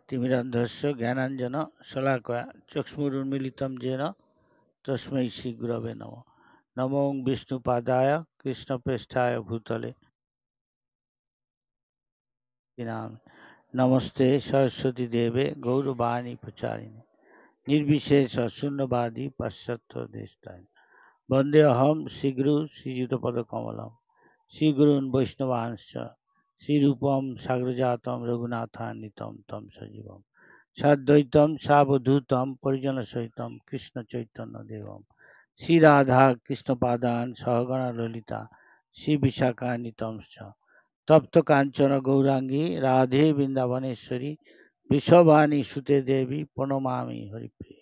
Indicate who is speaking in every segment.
Speaker 1: तिमिरान्धस्य ज्ञानाञ्जन शलाकया चक्षुरुन्मीलितं येन तस्मै श्रीगुरवे नमः। नमो विष्णुपादाय कृष्णप्रेष्ठाय भूतले नमस्ते सरस्वती देवे गौरवाणी प्रचारिणे निर्विशेष शून्यवादी पाश्चात्य देशताय वंदे अहम श्रीगुरु श्रीयुतपदकमलम श्रीगुरून् वैष्णवांश्च श्रीरूपं साग्रजातं रघुनाथान्वितं तं सजीवं साद्वैतं सावधूतं परिजनसहितं कृष्णचैतन्यदेवं श्रीराधा कृष्णपादान् सहगण ललिता श्रीविशाखान्वितंश्च तप्त कांचन गौरांगी राधे वृंदावनेश्वरी वृषभानी सुते देवी प्रणमामि हरिप्रिय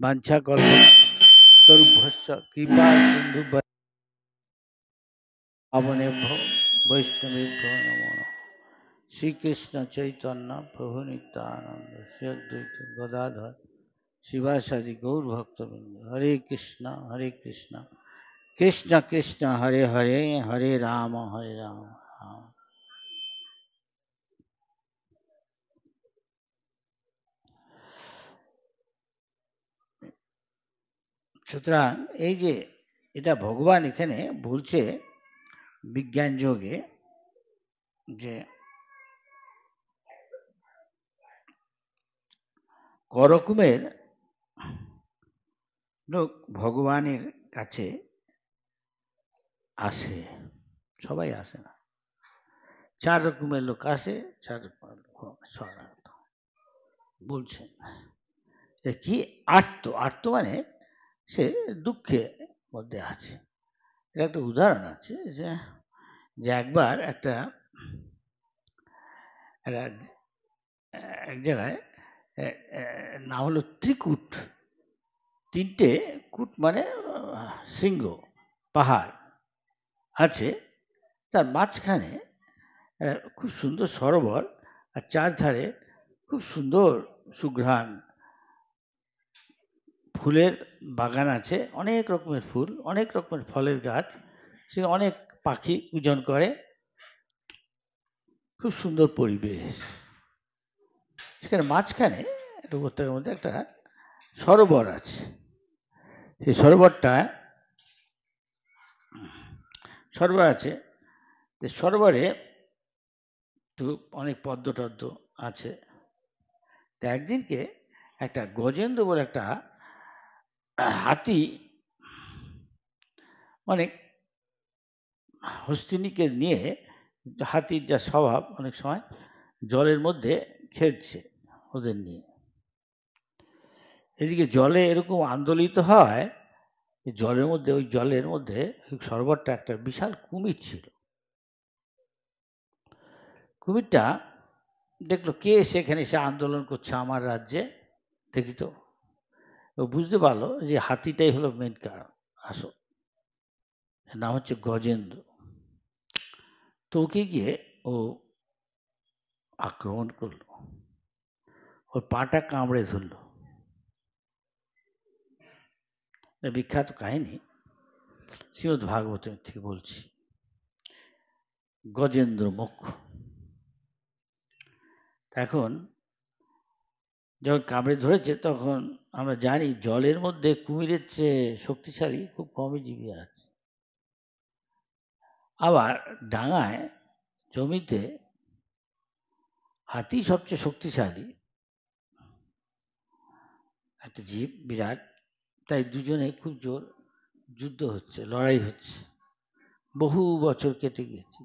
Speaker 1: वाञ्छाकल्पतरुभ्यश्च कृपा सिन्धु पावनेभ्यो वैष्णवेभ्यो नमो नमः। श्री कृष्ण चैतन्य प्रभु नित्यानंद श्री अद्वैत गदाधर शिवासादि गौर भक्तवृंद हरे कृष्ण कृष्ण कृष्ण हरे हरे हरे राम সুতরাং এই যে এটা ভগবান এখানে বলছে বিজ্ঞান যোগে যে করকমের লোক ভগবানের কাছে আসে, সবাই আসে না, 4 রকমের লোক আসে, 4 রকমের লোক শরণাগত বলছেন। কি আর্ত মানে সে দুঃখের মধ্যে আছে। এটা একটা উদাহরণ আছে যে একবার একটা এক জায়গায় নাম হলো ত্রিকূট, 3টে কূট মানে শৃঙ্গ পাহাড় আছে, তার মাঝখানে খুব সুন্দর সরোবর আর 4 ধারে খুব সুন্দর সুঘ্রাণ ফুলের বাগান আছে, অনেক রকমের ফুল, অনেক রকমের ফলের গাছ, সে অনেক পাখি পূজন করে, খুব সুন্দর পরিবেশ। সেখানে মাঝখানে একটা উপত্যকার মধ্যে একটা সরোবর আছে। সেই সরোবর আছে, সরোবরে তো অনেক পদ্ম টদ্ম আছে। তো একদিনকে একটা গজেন্দ্র বলে একটা হাতি অনেক হস্তিনীকে নিয়ে, হাতির যা স্বভাব অনেক সময় জলের মধ্যে খেলছে ওদের নিয়ে। এদিকে জলে এরকম আন্দোলিত হয়, জলের মধ্যে ওই জলের মধ্যে সরোবরটা একটা বিশাল কুমির ছিল। কুমিরটা দেখলো কে সেখানে এসে আন্দোলন করছে আমার রাজ্যে, দেখি তো। ও বুঝতে পারলো যে হাতিটাই হলো মেন কারণ, আসল নাম হচ্ছে গজেন্দ্র। তো ওকে গিয়ে ও আক্রমণ করলো, ওর পাটা কামড়ে ধরলো। বিখ্যাত কাহিনী, শ্রীমদ্ ভাগবতের থেকে বলছি। গজেন্দ্র মোক্ষ এখন যখন কামড়ে ধরেছে, তখন আমরা জানি জলের মধ্যে কুমিরের চেয়ে শক্তিশালী খুব কমই জীবী আছে। আবার ডাঙায় জমিতে হাতি সবচেয়ে শক্তিশালী একটা জীব, বিরাট। তাই দুজনে খুব জোর যুদ্ধ হচ্ছে, লড়াই হচ্ছে, বহু বছর কেটে গেছে,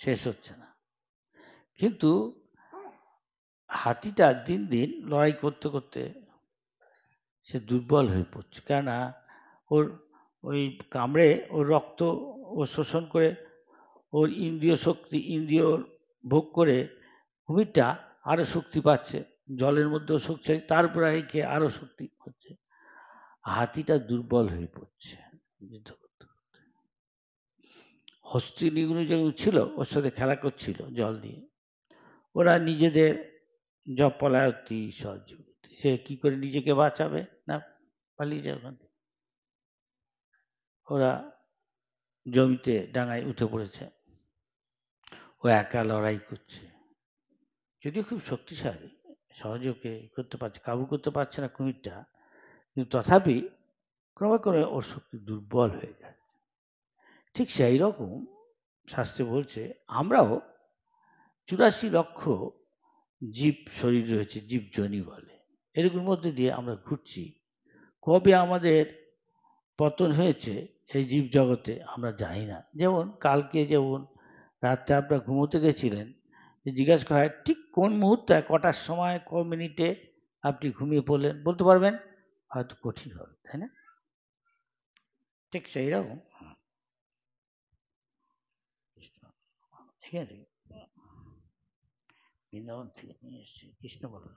Speaker 1: শেষ হচ্ছে না। কিন্তু হাতিটা দিন দিন লড়াই করতে করতে সে দুর্বল হয়ে পড়ছে, কেননা ওর ওই কামড়ে ওর রক্ত ও শোষণ করে ওর ইন্দ্রিয় শক্তি, ইন্দ্রিয় ভোগ করে কুমিরটা আরো শক্তি পাচ্ছে, জলের মধ্যেও শক্তি, তারপরে একে আরো শক্তি হচ্ছে, হাতিটা দুর্বল হয়ে পড়ছে যুদ্ধ করতে করতে। হস্তিনীগুলো যেগুলো ছিল ওর সাথে খেলা করছিল জল দিয়ে, ওরা নিজেদের জপলায়তি সহযোগী, সে কি করে নিজেকে বাঁচাবে, না পালিয়ে যায় ওখান থেকে। ওরা জমিতে ডাঙায় উঠে পড়েছে, ও একা লড়াই করছে। যদিও খুব শক্তিশালী, সহজে ওকে করতে পারছে, কাবু করতে পারছে না কুমিরটা, কিন্তু তথাপি ক্রমে ক্রমে ওর শক্তি দুর্বল হয়ে যায়। ঠিক সেই রকম শাস্ত্রে বলছে আমরাও 84 লক্ষ জীব শরীর রয়েছে, জীবজনী বলে, এরকম মধ্যে দিয়ে আমরা ঘুরছি। কবে আমাদের পতন হয়েছে এই জীব জগতে আমরা জানি না। যেমন কালকে যেমন রাত্রে আপনারা ঘুমোতে গেছিলেন, জিজ্ঞাসা করা হয় ঠিক কোন মুহূর্তে, কটার সময়, ক মিনিটে আপনি ঘুমিয়ে পড়লেন, বলতে পারবেন? হয়তো কঠিন হবে, তাই না? ঠিক সেই রকম ঠিক আছে, বৃন্দাবন থেকে নিয়ে এসছে কৃষ্ণ বলরাম,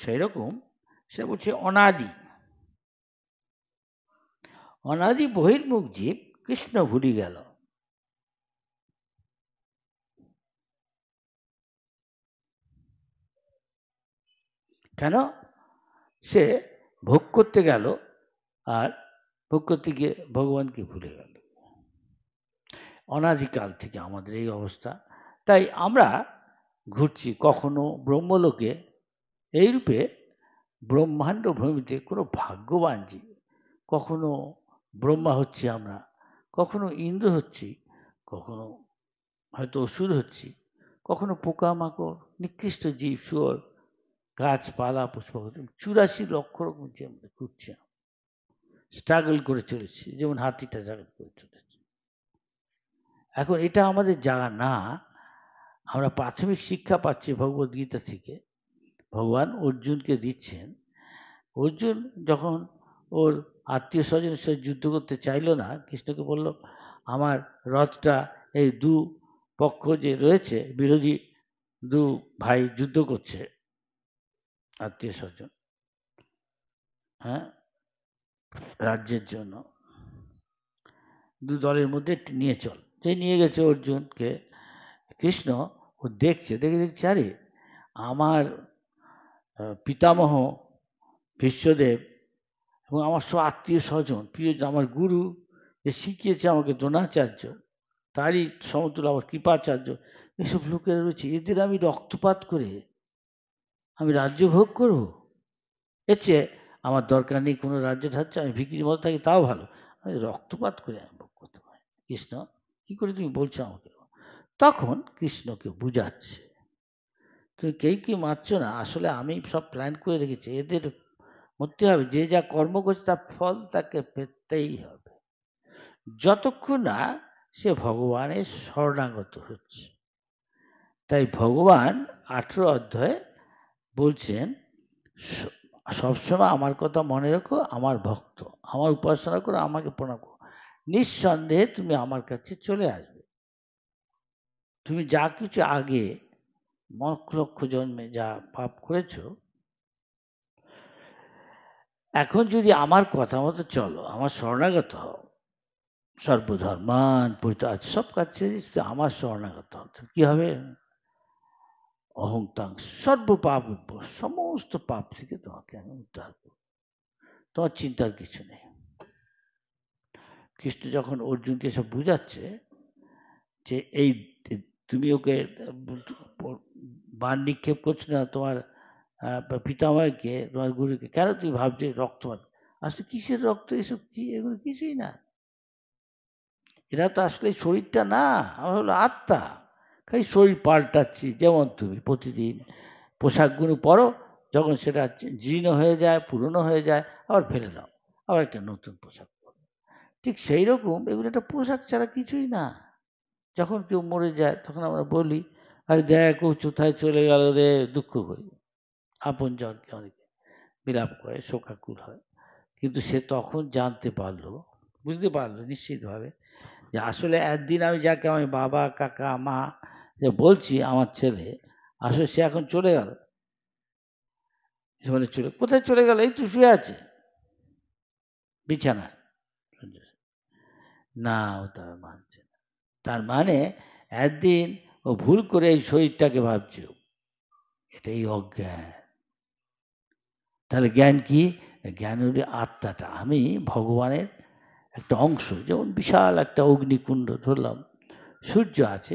Speaker 1: সেই রকম সে বলছে অনাদি অনাদি বহির্মুখ জীব কৃষ্ণ ভুলি গেল। কেন? সে ভোগ করতে গেল, আর ভোগ করতে গিয়ে ভগবানকে ভুলে গেল। অনাদিকাল থেকে আমাদের এই অবস্থা। তাই আমরা ঘুরছি, কখনো ব্রহ্মলোকে, এই রূপে ব্রহ্মাণ্ড ভ্রমিতে কোনো ভাগ্যবান জীব, কখনো ব্রহ্মা হচ্ছি আমরা, কখনো ইন্দ্র হচ্ছি, কখনো হয়তো অসুর হচ্ছি, কখনো পোকামাকড়, নিকৃষ্ট জীব, শুয়োর, গাছপালা, পুষ্প, 84 লক্ষ রকম যে আমরা ঘুরছি, স্ট্রাগল করে চলেছি, যেমন হাতিটা স্ট্রাগল করে চলেছে। এখন এটা আমাদের জানা না। আমরা প্রাথমিক শিক্ষা পাচ্ছি ভগবদ গীতা থেকে, ভগবান অর্জুনকে দিচ্ছেন। অর্জুন যখন ওর আত্মীয় স্বজনের সাথে যুদ্ধ করতে চাইল না, কৃষ্ণকে বলল আমার রথটা, এই দু পক্ষ যে রয়েছে, বিরোধী দু ভাই যুদ্ধ করছে, আত্মীয় স্বজন, হ্যাঁ, রাজ্যের জন্য, দু দলের মধ্যে নিয়ে চল। যে নিয়ে গেছে অর্জুনকে, কৃষ্ণ ও দেখছে, দেখছে আরে আমার পিতামহ ভীষ্মদেব এবং আমার সব আত্মীয় স্বজন, প্রিয় আমার গুরু যে শিখিয়েছে আমাকে, দ্রোণাচার্য, তারই সমতুল্য আমার কৃপাচার্য, এসব লোকেরা রয়েছে, এদের আমি রক্তপাত করে আমি রাজ্য ভোগ করব? এর চেয়ে আমার দরকার নেই কোনো রাজ্য ধার্য, আমি ভিখিরির মতো থাকি তাও ভালো, আমি রক্তপাত করে আমি ভোগ করতে পারি। কৃষ্ণ, কি করে তুমি বলছো আমাকে? তখন কৃষ্ণকে বুঝাচ্ছে, তুমি কি মারছো না, আসলে আমি সব প্ল্যান করে রেখেছি, এদের মরতে হবে, যে যা কর্ম করছে তার ফল তাকে পেতেই হবে, যতক্ষণ না সে ভগবানের শরণাগত হচ্ছে। তাই ভগবান 18 অধ্যায়ে বলছেন, সবসময় আমার কথা মনে রেখো, আমার ভক্ত, আমার উপাসনা করো, আমাকে প্রণাম করো, নিঃসন্দেহে তুমি আমার কাছে চলে আসবে। তুমি যা কিছু আগে লক্ষ লক্ষ জন্মে যা পাপ করেছো, এখন যদি আমার কথা মতো চলো, আমার শরণাগত হও, সর্বধর্মান পরিত্যাগ, সব কাজ ছেড়ে আমার শরণাগত হও, কি হবে? অহংতাং সর্ব পাপ, সমস্ত পাপ থেকে তোমাকে আমি উদ্ধার করব, তোমার চিন্তার কিছু নেই। কৃষ্ণ যখন অর্জুনকে সব বুঝাচ্ছে যে এই তুমি ওকে বান নিক্ষেপ করছো না তোমার পিতামহকে, তোমার গুরুকে, কেন তুমি ভাবছো রক্তপাত? আসলে কিসের রক্ত, এসব কি, এগুলো কিছুই না, এরা তো আসলে শরীরটা না, আমার হলো আত্মা, খালি শরীর পাল্টাচ্ছি। যেমন তুমি প্রতিদিন পোশাকগুলো পরো, যখন সেটা জীর্ণ হয়ে যায়, পুরনো হয়ে যায়, আবার ফেলে দাও, আবার একটা নতুন পোশাক পরো। ঠিক সেই রকম এগুলো একটা পোশাক ছাড়া কিছুই না। যখন কেউ মরে যায় তখন আমরা বলি, আরে দেখ ও কোথায় চলে গেল রে, দুঃখ করি, আপন জনকে অনেকে বিলাপ করে, শোকাকুল হয়। কিন্তু সে তখন জানতে পারলো, বুঝতে পারলো নিশ্চিতভাবে, যে আসলে একদিন আমি যাকে আমি বাবা, কাকা, মা যে বলছি আমার ছেলে, আসলে সে এখন চলে গেল। বলে চলে, কোথায় চলে গেল? এই তো শুয়ে আছে বিছানায়। না, ও তার মানছে না। তার মানে একদিন ও ভুল করে এই শরীরটাকে ভাবছে, এটাই অজ্ঞান। তাহলে জ্ঞান কি? জ্ঞান হলে আত্মাটা, আমি ভগবানের একটা অংশ। যেমন বিশাল একটা অগ্নিকুণ্ড ধরলাম, সূর্য আছে,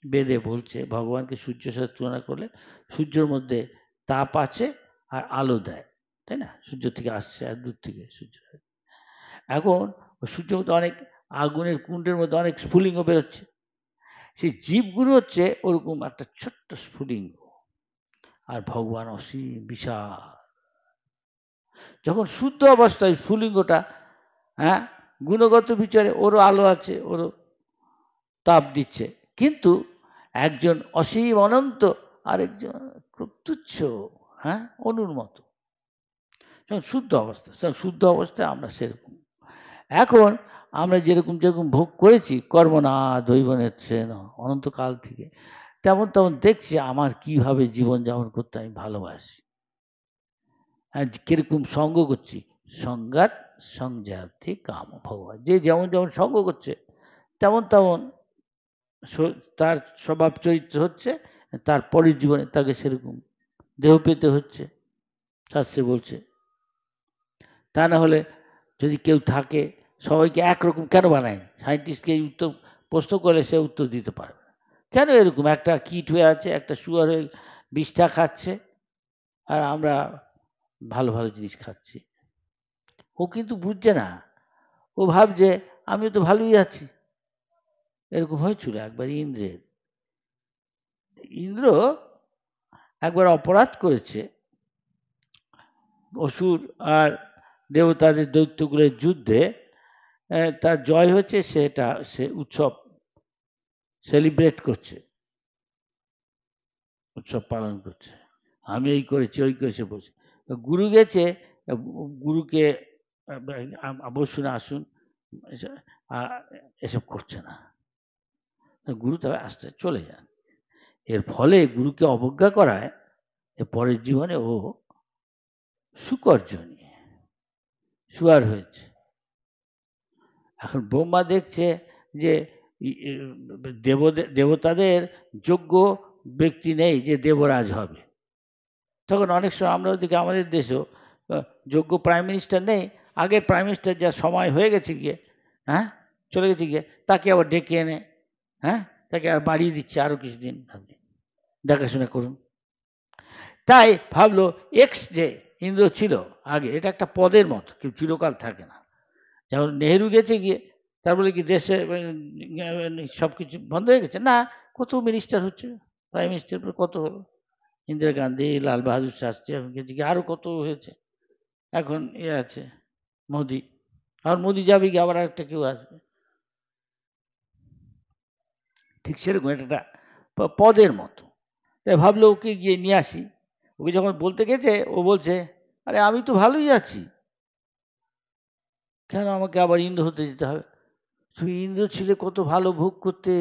Speaker 1: বেদে বলছে ভগবানকে সূর্যের সাথে তুলনা করলে সূর্যের মধ্যে তাপ আছে আর আলো দেয়, তাই না? সূর্য থেকে আসছে আর দূর থেকে সূর্য। এখন সূর্যের মধ্যে অনেক আগুনের কুণ্ডের মধ্যে অনেক স্ফুলিঙ্গ বেরোচ্ছে, সেই জীবগুলো হচ্ছে ওরকম একটা ছোট্ট স্ফুলিঙ্গ, আর ভগবান অসীম বিশাল। যখন শুদ্ধ অবস্থায় স্ফুলিঙ্গটা, হ্যাঁ, গুণগত বিচারে ওরও আলো আছে, ওরও তাপ দিচ্ছে, কিন্তু একজন অসীম অনন্ত, আরেকজন খুব তুচ্ছ, হ্যাঁ, অনুর মতো। যখন শুদ্ধ অবস্থা, শুদ্ধ অবস্থায় আমরা সেরকম। এখন আমরা যেরকম যেরকম ভোগ করেছি কর্ম না দৈবনেচ্ছেন অনন্তকাল থেকে, তেমন তেমন দেখছি আমার কিভাবে জীবনযাপন করতে আমি ভালোবাসি, কিরকম সঙ্গ করছি। সংঘাত সংজাতি কাম ভগবান, যে যেমন যেমন সঙ্গ করছে তেমন তেমন তার স্বভাব চরিত্র হচ্ছে, তার পরের জীবনে তাকে সেরকম দেহ পেতে হচ্ছে, শাস্ত্রে বলছে। তা না হলে যদি কেউ থাকে সবাইকে একরকম কেন বানায়? সায়েন্টিস্টকে এই উত্তর প্রশ্ন করলে সে উত্তর দিতে পারবে না। কেন এরকম? একটা কীট হয়ে আছে, একটা শুয়ার হয়ে বিষটা খাচ্ছে, আর আমরা ভালো ভালো জিনিস খাচ্ছি। ও কিন্তু বুঝছে না, ও ভাবছে আমি তো ভালোই আছি। এরকম হয়েছিল একবার ইন্দ্রের। ইন্দ্র একবার অপরাধ করেছে, অসুর আর দেবতাদের দৈত্যগুলোর যুদ্ধে তার জয় হয়েছে, সে উৎসব সেলিব্রেট করছে, উৎসব পালন করছে, আমি এই করেছি ওই করেছে বলছে। গুরু গেছে, গুরুকে বসুন আসুন, এসব করছে না। গুরু তবে আসতে চলে যান। এর ফলে গুরুকে অবজ্ঞা করায় পরের জীবনে ও সুকর্জনী, শুয়ার হয়েছে। এখন ব্রহ্মা দেখছে যে দেবতাদের যোগ্য ব্যক্তি নেই যে দেবরাজ হবে। তখন অনেক সময় আমরা ওদিকে আমাদের দেশেও যোগ্য প্রাইম মিনিস্টার নেই, আগে প্রাইম মিনিস্টার যা সময় হয়ে গেছে গিয়ে, হ্যাঁ, চলে গেছে গিয়ে, তাকে আবার ডেকে এনে, হ্যাঁ, তাকে আর বাড়িয়ে দিচ্ছে আরো কিছুদিন, আপনি দেখাশোনা করুন। তাই ভাবলো এক্স যে ইন্দ্র ছিল আগে, এটা একটা পদের মতো, কেউ চিরকাল থাকে না। যেমন নেহেরু গেছে গিয়ে তারপরে কি দেশে সবকিছু বন্ধ হয়ে গেছে? না, কত মিনিস্টার হচ্ছে, প্রাইম মিনিস্টার কত হলো, ইন্দিরা গান্ধী, লাল বাহাদুর শাস্ত্রী, এখন গেছে গিয়ে আরো কত হয়েছে, এখন এ আছে মোদি, আর মোদি যাবে গিয়ে আবার আরেকটা কেউ আসবে। ঠিক সেরকম একটা পদের মতো। তাই ভাবলো ওকে গিয়ে নিয়ে আসি। ওকে যখন বলতে গেছে ও বলছে, আরে আমি তো ভালোই আছি, কেন আমাকে আবার ইন্দ্র হতে যেতে হবে? তুমি ইন্দ্র ছিলে কত ভালো ভোগ করতে,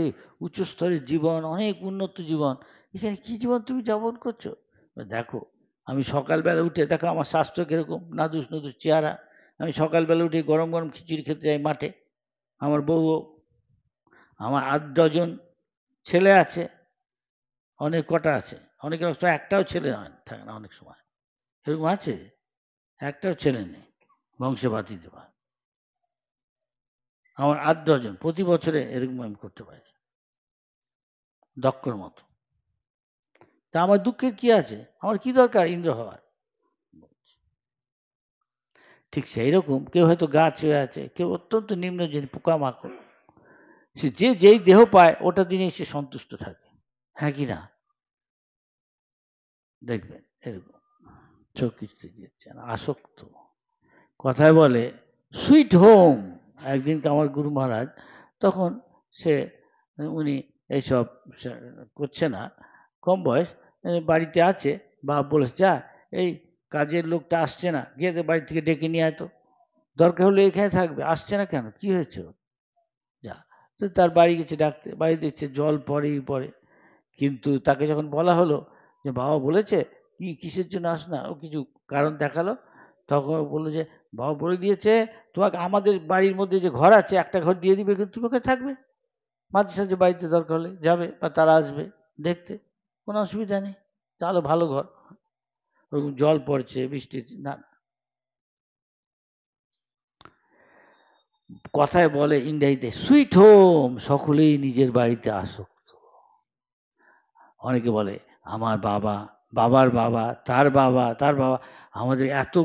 Speaker 1: উচ্চ স্তরের জীবন, অনেক উন্নত জীবন, এখানে কি জীবন তুমি যাপন করছো? দেখো আমি সকালবেলা উঠে, দেখো আমার স্বাস্থ্য কিরকম, নাদুস নুদুস চেহারা, আমি সকালবেলা উঠে গরম গরম খিচুড়ি খেতে যাই মাঠে, আমার বউ, আমার 8 ডজন ছেলে আছে, অনেক কটা আছে, অনেকের সময় একটাও ছেলে থাকে না, অনেক সময় এরকম আছে একটাও ছেলে নেই, বংশে বাতি দেওয়া। আমার 8 ডজন প্রতি বছরে এরকম আমি করতে পারি, দক্ষর মতো। তা আমার দুঃখের কি আছে? আমার কি দরকার ইন্দ্র হওয়ার? ঠিক সেই রকম কেউ হয়তো গাছ হয়ে আছে, কেউ অত্যন্ত নিম্ন শ্রেণী পোকামাকড়, সে যে যেই দেহ পায় ওটা দিনেই সে সন্তুষ্ট থাকে, হ্যাঁ কি না? দেখবেন এরকম সব কিছুতে দিচ্ছেন আসক্ত। কথায় বলে সুইট হোম। একদিনকে আমার গুরু মহারাজ, তখন সে, উনি এইসব করছে না, কম বয়স, বাড়িতে আছে, বাপ বলেছে যা এই কাজের লোকটা আসছে না, গিয়ে বাড়ি থেকে ডেকে নিয়ে আয় তো, দরকার হলে এখানে থাকবে, আসছে না কেন, কি হয়েছে যা। তো তার বাড়ি গেছে ডাকতে, বাড়ি দেখছে জল পরেই পড়ে। কিন্তু তাকে যখন বলা হলো যে বাবা বলেছে কি কিসের জন্য আস না, ও কিছু কারণ দেখালো, তখন বললো যে বাবা বলে দিয়েছে তোমাকে আমাদের বাড়ির মধ্যে যে ঘর আছে একটা ঘর দিয়ে দিবে, কিন্তু তুমি ওখানে থাকবে, মাঝে সাঝে বাড়িতে দরকার হলে যাবে বা তারা আসবে দেখতে, কোনো অসুবিধা নেই, তাহলে ভালো ঘর, ওরকম জল পড়ছে বৃষ্টি না। কথায় বলে ইংরেজিতে সুইট হোম, সকলেই নিজের বাড়িতে আসক্ত। অনেকে বলে আমার বাবা, বাবার বাবা, তার বাবা, তার বাবা, আমাদের এত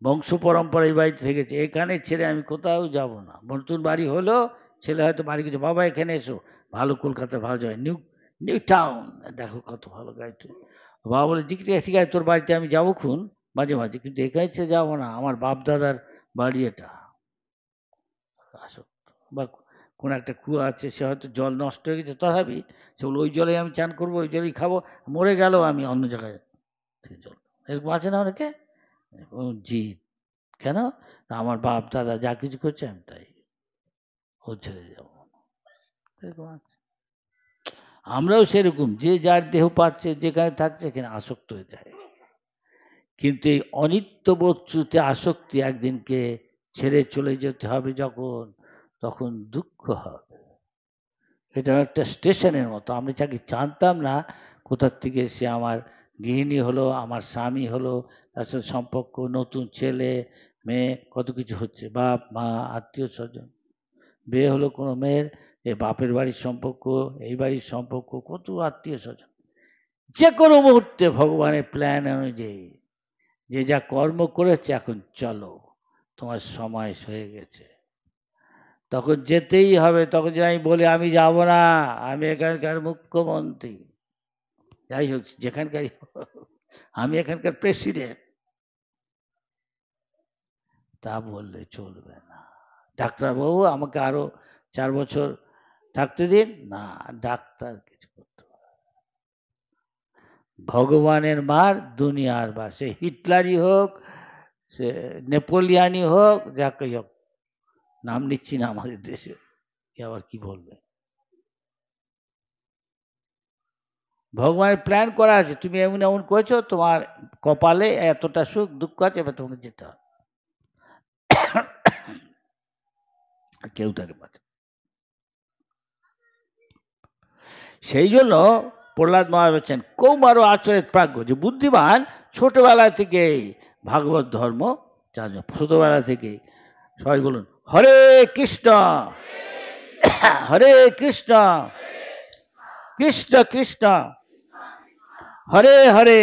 Speaker 1: বংশ পরম্পরা এই বাড়িতে থেকেছে, এখানে ছেড়ে আমি কোথাও যাব না। নতুন বাড়ি হলো, ছেলে হয়তো বাড়ি কিছু, বাবা এখানে এসো, ভালো কলকাতার ভালো যায়, নিউ নিউ টাউন, দেখো কত ভালো গাড়িটা। বাবা বলে ঠিক আছে ঠিক আছে, তোর বাড়িতে আমি যাবো খুন মাঝে মাঝে, কিন্তু এখানে ছেড়ে যাবো না, আমার বাপ দাদার বাড়ি এটা। আসক্ত। বা কোন একটা কুয়া আছে, সে হয়তো জল নষ্ট হয়ে গেছে, তথাপি সে বলে ওই জলে আমি চান করবো, ওই জলেই খাবো, মরে গেলেও আমি অন্য জায়গায় থেকে জল, এরকম আছে না অনেকে। জি, কেন? আমার বাপ দাদা যা কিছু করছে আমি তাই, ও ছেড়ে যাবো, এরকম আছে। আমরাও সেরকম, যে যার দেহ পাচ্ছে, যেখানে থাকছে সেখানে আসক্ত হয়ে যায়। কিন্তু এই অনিত্য বস্তুতে আসক্তি একদিনকে ছেড়ে চলে যেতে হবে যখন, তখন দুঃখ হবে। এটা একটা স্টেশনের মতো, আমি যাকে জানতাম না কোথার থেকে সে আমার গৃহিণী হলো, আমার স্বামী হলো, তার সাথে সম্পর্ক, নতুন ছেলে মেয়ে, কত কিছু হচ্ছে, বাপ মা আত্মীয় স্বজন, বিয়ে হলো কোনো মেয়ের, এ বাপের বাড়ির সম্পর্ক, এই বাড়ির সম্পর্ক, কত আত্মীয় স্বজন। যে কোনো মুহূর্তে ভগবানের প্ল্যান অনুযায়ী যে যা কর্ম করেছে, এখন চলো তোমার সময় হয়ে গেছে, তখন যেতেই হবে। তখন যদি আমি বলি আমি যাব না, আমি এখানকার মুখ্যমন্ত্রী, যাই হোক যেখানকার, আমি এখানকার প্রেসিডেন্ট, তা বললে চলবে না। ডাক্তারবাবু আমাকে আরো 4 বছর থাকতে দিন, না, ডাক্তার কিছু করতে পারে। ভগবানের মার দুনিয়ার বার, সে হিটলারই হোক, সে নেপোলিয়ানই হোক, যাকে হোক, নাম নিচ্ছি না আমাদের দেশে, কে আবার কি বলবে। ভগবানের প্ল্যান করা আছে, তুমি এমন এমন করেছো, তোমার কপালে এতটা সুখ দুঃখ আছে, এবার তোমাকে যেতে হবে, কেউ তাকে বাঁচে। সেই জন্য প্রহ্লাদ মহারাজ বলছেন কৌমারও আচরিত প্রাজ্ঞ, যে বুদ্ধিমান ছোটবেলা থেকে ভাগবত ধর্ম, ছোটবেলা থেকে। সবাই বলুন হরে কৃষ্ণ হরে কৃষ্ণ কৃষ্ণ কৃষ্ণ হরে হরে,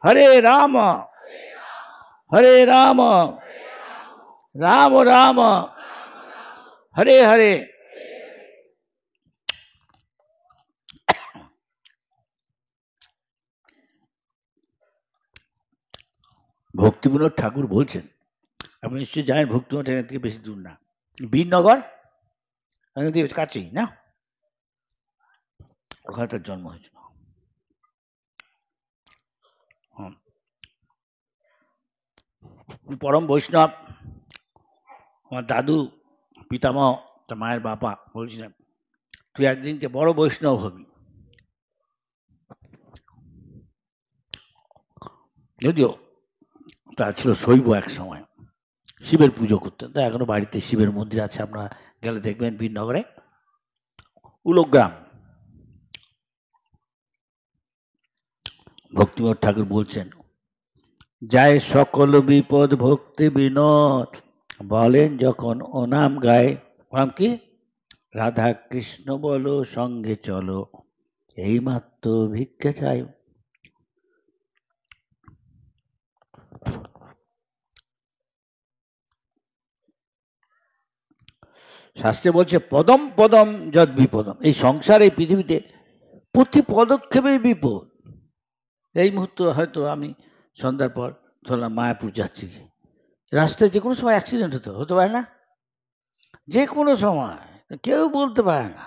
Speaker 1: হরে রাম হরে রাম, রাম রাম হরে হরে। ভক্তিবিনোদ ঠাকুর বলছেন, আপনি নিশ্চয়ই জানেন ভক্তিবিনোদ এখান থেকে বেশি দূর না, বীরনগর কাছেই না, ওখানে তার জন্ম হয়েছিল। পরম বৈষ্ণব, আমার দাদু পিতামহ, তার মায়ের বাবা বলছিলেন তুই একদিনকে বড় বৈষ্ণব হবি। যদিও তার ছিল শৈব, এক সময় শিবের পুজো করতেন, তা এখনো বাড়িতে শিবের মন্দির আছে, আপনারা গেলে দেখবেন বীরনগরে, উলগ্রাম। ভক্তিবিনোদ ঠাকুর বলছেন যায় সকল বিপদ ভক্তি বিনোদ, বলেন যখন ও নাম গায়, নাম কি? রাধা কৃষ্ণ বলো সঙ্গে চলো, এই মাত্র ভিক্ষা চাই। শাস্ত্রে বলছে পদম পদম যদ বিপদম, এই সংসার, এই পৃথিবীতে প্রতি পদক্ষেপে বিপদ। এই মুহূর্তে হয়তো আমি সন্ধ্যার পর ধরলাম মায়াপুর যাচ্ছি, রাস্তায় যে কোনো সময় অ্যাক্সিডেন্ট হতে পারে না, যে কোনো সময়, কেউ বলতে পারে না,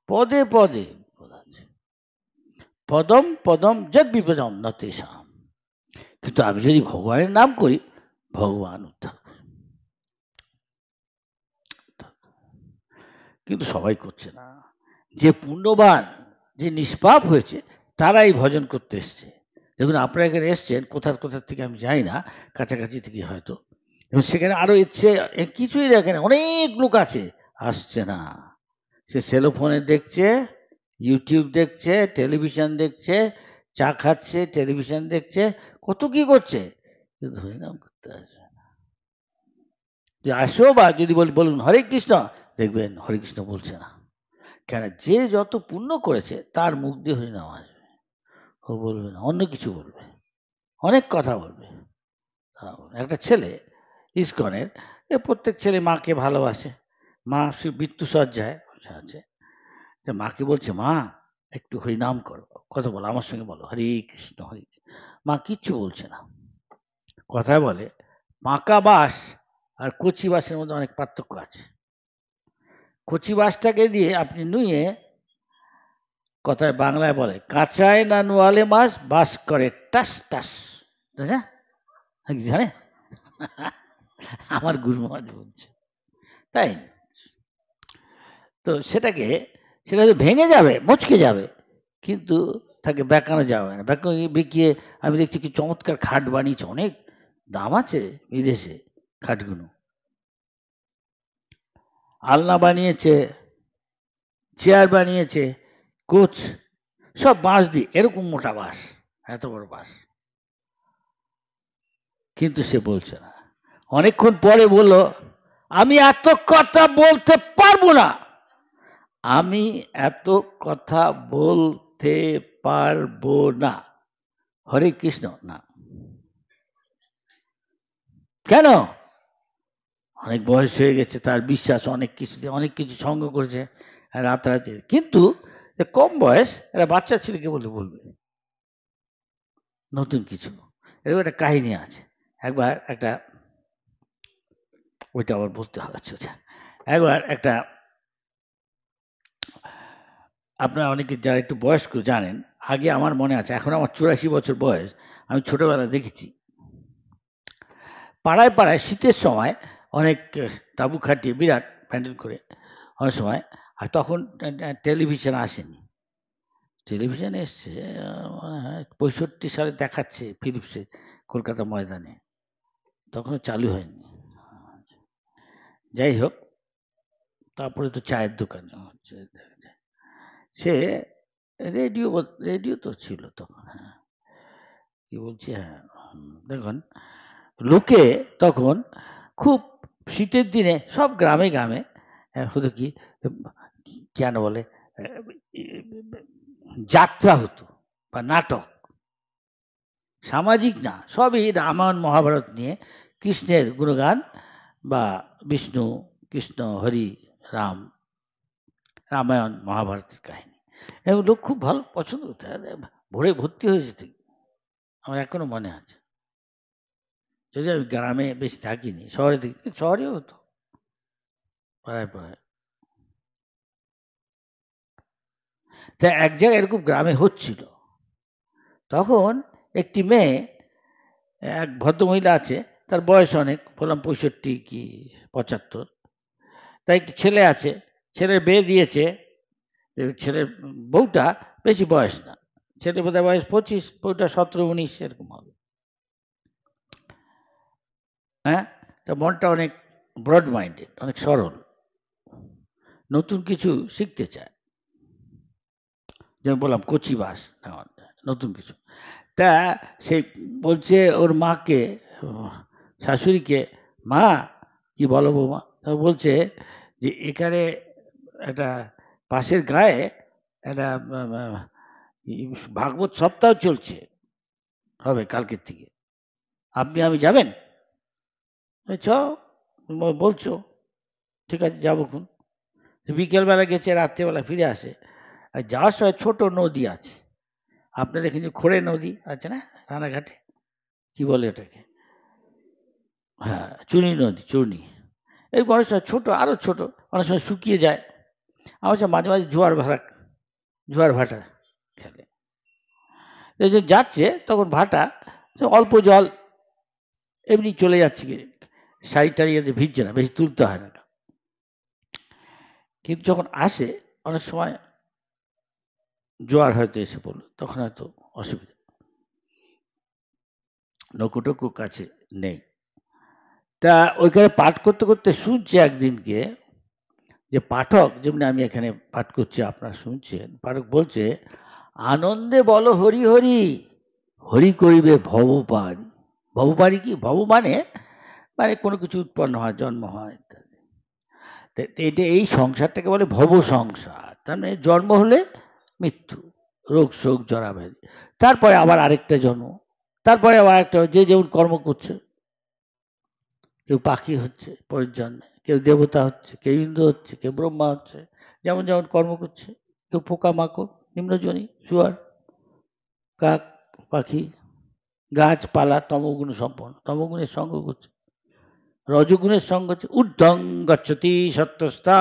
Speaker 1: পদে পদে বিপদ আছে। পদম পদম যদ বিপদম নতেষাম, কিন্তু আমি যদি ভগবানের নাম করি, ভগবান উদ্ধার করে। কিন্তু সবাই করছে না, যে পুণ্যবান, যে নিষ্পাপ হয়েছে, তারাই ভজন করতে এসছে। দেখুন আপনারা এখানে এসছেন কোথার কোথার থেকে আমি জানি না, কাছাকাছি থেকে হয়তো, এবং সেখানে আরো ইচ্ছে কিছুই দেখেন, অনেক লোক আছে, আসছে না। সে সেলোফোনে দেখছে, ইউটিউব দেখছে, টেলিভিশন দেখছে, চা খাচ্ছে, টেলিভিশন দেখছে, কত কি করছে, কিন্তু হরিনাম করতে আসবে না। যে আসো বা যদি বলুন হরে কৃষ্ণ, দেখবেন হরে কৃষ্ণ বলছে না। কেন? যে যত পুণ্য করেছে তার মুখ দিয়ে হরিনাম আসবে, ও বলবে না, অন্য কিছু বলবে, অনেক কথা বলবে। একটা ছেলে ইস্কনের, প্রত্যেক ছেলে মাকে ভালোবাসে, মা মৃত্যু সজ্জায় আছে, মাকে বলছে মা একটু হরিনাম করো, কথা বলো আমার সঙ্গে, বলো হরে কৃষ্ণ হরে কৃষ্ণ। মা কিচ্ছু বলছে না। কথায় বলে পাকা বাঁশ আর কচি বাঁশের মধ্যে অনেক পার্থক্য আছে। কচি বাঁশটাকে দিয়ে আপনি নুয়ে, কথায় বাংলায় বলে কাঁচায় না নুয়ালে মাছ বাস করে টাস টাস, জানে আমার গুরু মহারাজ বলছে, তাই তো সেটা ভেঙে যাবে, মচকে যাবে, কিন্তু তাকে বেঁকানো যাবে না। বেঁকিয়ে আমি দেখছি কি চমৎকার খাট বানিয়েছে, অনেক দাম আছে বিদেশে খাটগুলো, আলনা বানিয়েছে, চেয়ার বানিয়েছে, কোচ, সব বাঁশ দিয়ে, এরকম মোটা বাঁশ, এত বড় বাঁশ, কিন্তু সে বলছে না। অনেকক্ষণ পরে বলল আমি এত কথা বলতে পারবো না, আমি এত কথা বলতে পারবো না, হরে কৃষ্ণ না। কেন? অনেক বয়স হয়ে গেছে, তার বিশ্বাস অনেক কিছু সঙ্গ করেছে রাতারাতি, কিন্তু কম বয়স একটা বাচ্চা ছেলেকে বলবে নতুন কিছু। এরকম একটা কাহিনী আছে। একবার একটা, ওইটা আবার বলতে হচ্ছে, একবার একটা, আপনারা অনেকে যারা একটু বয়স্ক জানেন, আগে আমার মনে আছে, এখন আমার 84 বছর বয়স, আমি ছোটবেলা দেখেছি পাড়ায় পাড়ায় শীতের সময় অনেক তাঁবু খাটিয়ে বিরাট প্যান্ডেল করে অনেক সময়, আর তখন টেলিভিশন আসেনি, টেলিভিশন এসছে 65 সালে দেখাচ্ছে ফিলিপসে কলকাতা ময়দানে, তখন চালু হয়নি। যাই হোক, তারপরে তো চায়ের দোকানে হচ্ছে, সে রেডিও তো ছিল তখন, হ্যাঁ কি বলছি, হ্যাঁ দেখুন, লোকে তখন খুব শীতের দিনে সব গ্রামে গ্রামে হতো কি, কেন বলে, যাত্রা হতো বা নাটক, সামাজিক না, সবই রামায়ণ মহাভারত নিয়ে, কৃষ্ণের গুণগান বা বিষ্ণু কৃষ্ণ হরি রাম, রামায়ণ মহাভারতের কাহিনী, এবং লোক খুব ভালো পছন্দ করতে, ভরে ভর্তি হয়ে যেত, আমার এখনো মনে আছে। যদি আমি গ্রামে বেশি থাকিনি, শহরেও হতো পাড়ায় পাড়ায়। তা এক জায়গায় এরকম গ্রামে হচ্ছিল, তখন একটি মেয়ে, এক ভদ্রমহিলা আছে, তার বয়স অনেক, বললাম 65 কি 75, তাই একটি ছেলে আছে, ছেলের বিয়ে দিয়েছে, ছেলের বউটা বেশি বয়স না, ছেলে বোধহয় বয়স 25, বউটা 17-19 এরকম হবে, হ্যাঁ। তা মনটা অনেক ব্রড মাইন্ডেড, অনেক সরল, নতুন কিছু শিখতে চায়, যেমন বললাম কচি বাস, নতুন কিছু। তা সে বলছে ওর মাকে, শাশুড়িকে, মা কি বলো বৌমা, তা বলছে যে এখানে একটা পাশের গায়ে একটা ভাগবত সপ্তাহ চলছে, হবে কালকের থেকে, আপনি আমি যাবেন? চ, বলছো ঠিক আছে যাবো খুন। বিকেলবেলা গেছে, রাত্রেবেলা ফিরে আসে, আর যাওয়ার সময় ছোট নদী আছে, আপনার এখানে খোড়ে নদী আছে না রানাঘাটে, কি বলে ওটাকে, হ্যাঁ চূর্ণী নদী, চূর্ণী, এই অনেক সময় ছোট, আরো ছোট, অনেক সময় শুকিয়ে যায়, আমার মাঝে মাঝে জোয়ার ভাটা খেলে, এই যে যাচ্ছে তখন ভাটা, অল্প জল এমনি চলে যাচ্ছে, শাড়ি টাড়ি ভিজছে না, বেশি তুলতে হয় না, কিন্তু যখন আসে অনেক সময় জোয়ার হয়তো এসে পড়লো, তখন হয়তো অসুবিধা, নৌকো কাছে নেই। তা ওইখানে পাঠ করতে করতে শুনছে একদিনকে, যে পাঠক, যেমন আমি এখানে পাঠ করছি আপনারা শুনছেন, পাঠক বলছে আনন্দে বলো হরি হরি, হরি করিবে ভবপারি। ভবপারি কি? ভব মানে মানে কোনো কিছু উৎপন্ন হয়, জন্ম হয় ইত্যাদি। এটা এই সংসারটাকে বলে ভব সংসার। তার মানে জন্ম হলে মৃত্যু, রোগ শোক জরাব্যাধি, তারপরে আবার আরেকটা জন্ম, তারপরে আবার একটা, যে যেমন কর্ম করছে। কেউ পাখি হচ্ছে পরের জন্মে, কেউ দেবতা হচ্ছে, কেউ ইন্দ্র হচ্ছে, কেউ ব্রহ্মা হচ্ছে, যেমন যেমন কর্ম করছে। কেউ পোকা মাকড়, নিম্নজনী, শুয়ার, কাক, পাখি, গাছপালা তমগুণ সম্পন্ন, তমগুণের সঙ্গ করছে। রজগুণের সঙ্গ হচ্ছে ঊর্ধ্বং গচ্ছতি সত্যস্তা,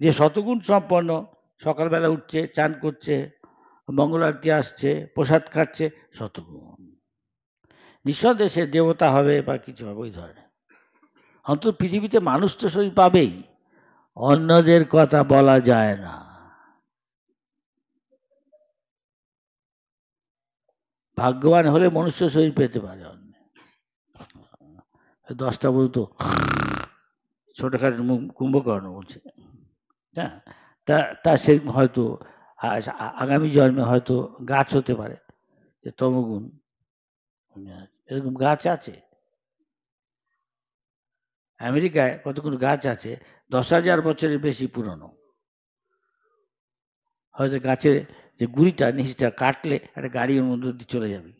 Speaker 1: যে শতগুণ সম্পন্ন, সকালবেলা উঠছে, চান করছে, মঙ্গল আরতি আসছে, প্রসাদ খাচ্ছে, শতগুণ। নিঃসন্দেহে সে দেবতা হবে বা কিছু হবে ওই ধরনের। অন্তত পৃথিবীতে মানুষ তো শরীর পাবেই, অন্যদের কথা বলা যায় না। ভাগ্যবান হলে মনুষ্য শরীর পেতে পারে। 10টা বলতো ছোটখাটো কুম্ভকর্ণ বলছে, হ্যাঁ, তা সে হয়তো আগামী জন্মে হয়তো গাছ হতে পারে, যে তমগুণ। এরকম গাছ আছে আমেরিকায়, কতগুলো গাছ আছে 10,000 বছরের বেশি পুরনো। হয়তো গাছের যে গুড়িটা নিচটা কাটলে একটা গাড়ির মধ্যে দিয়ে চলে যাবে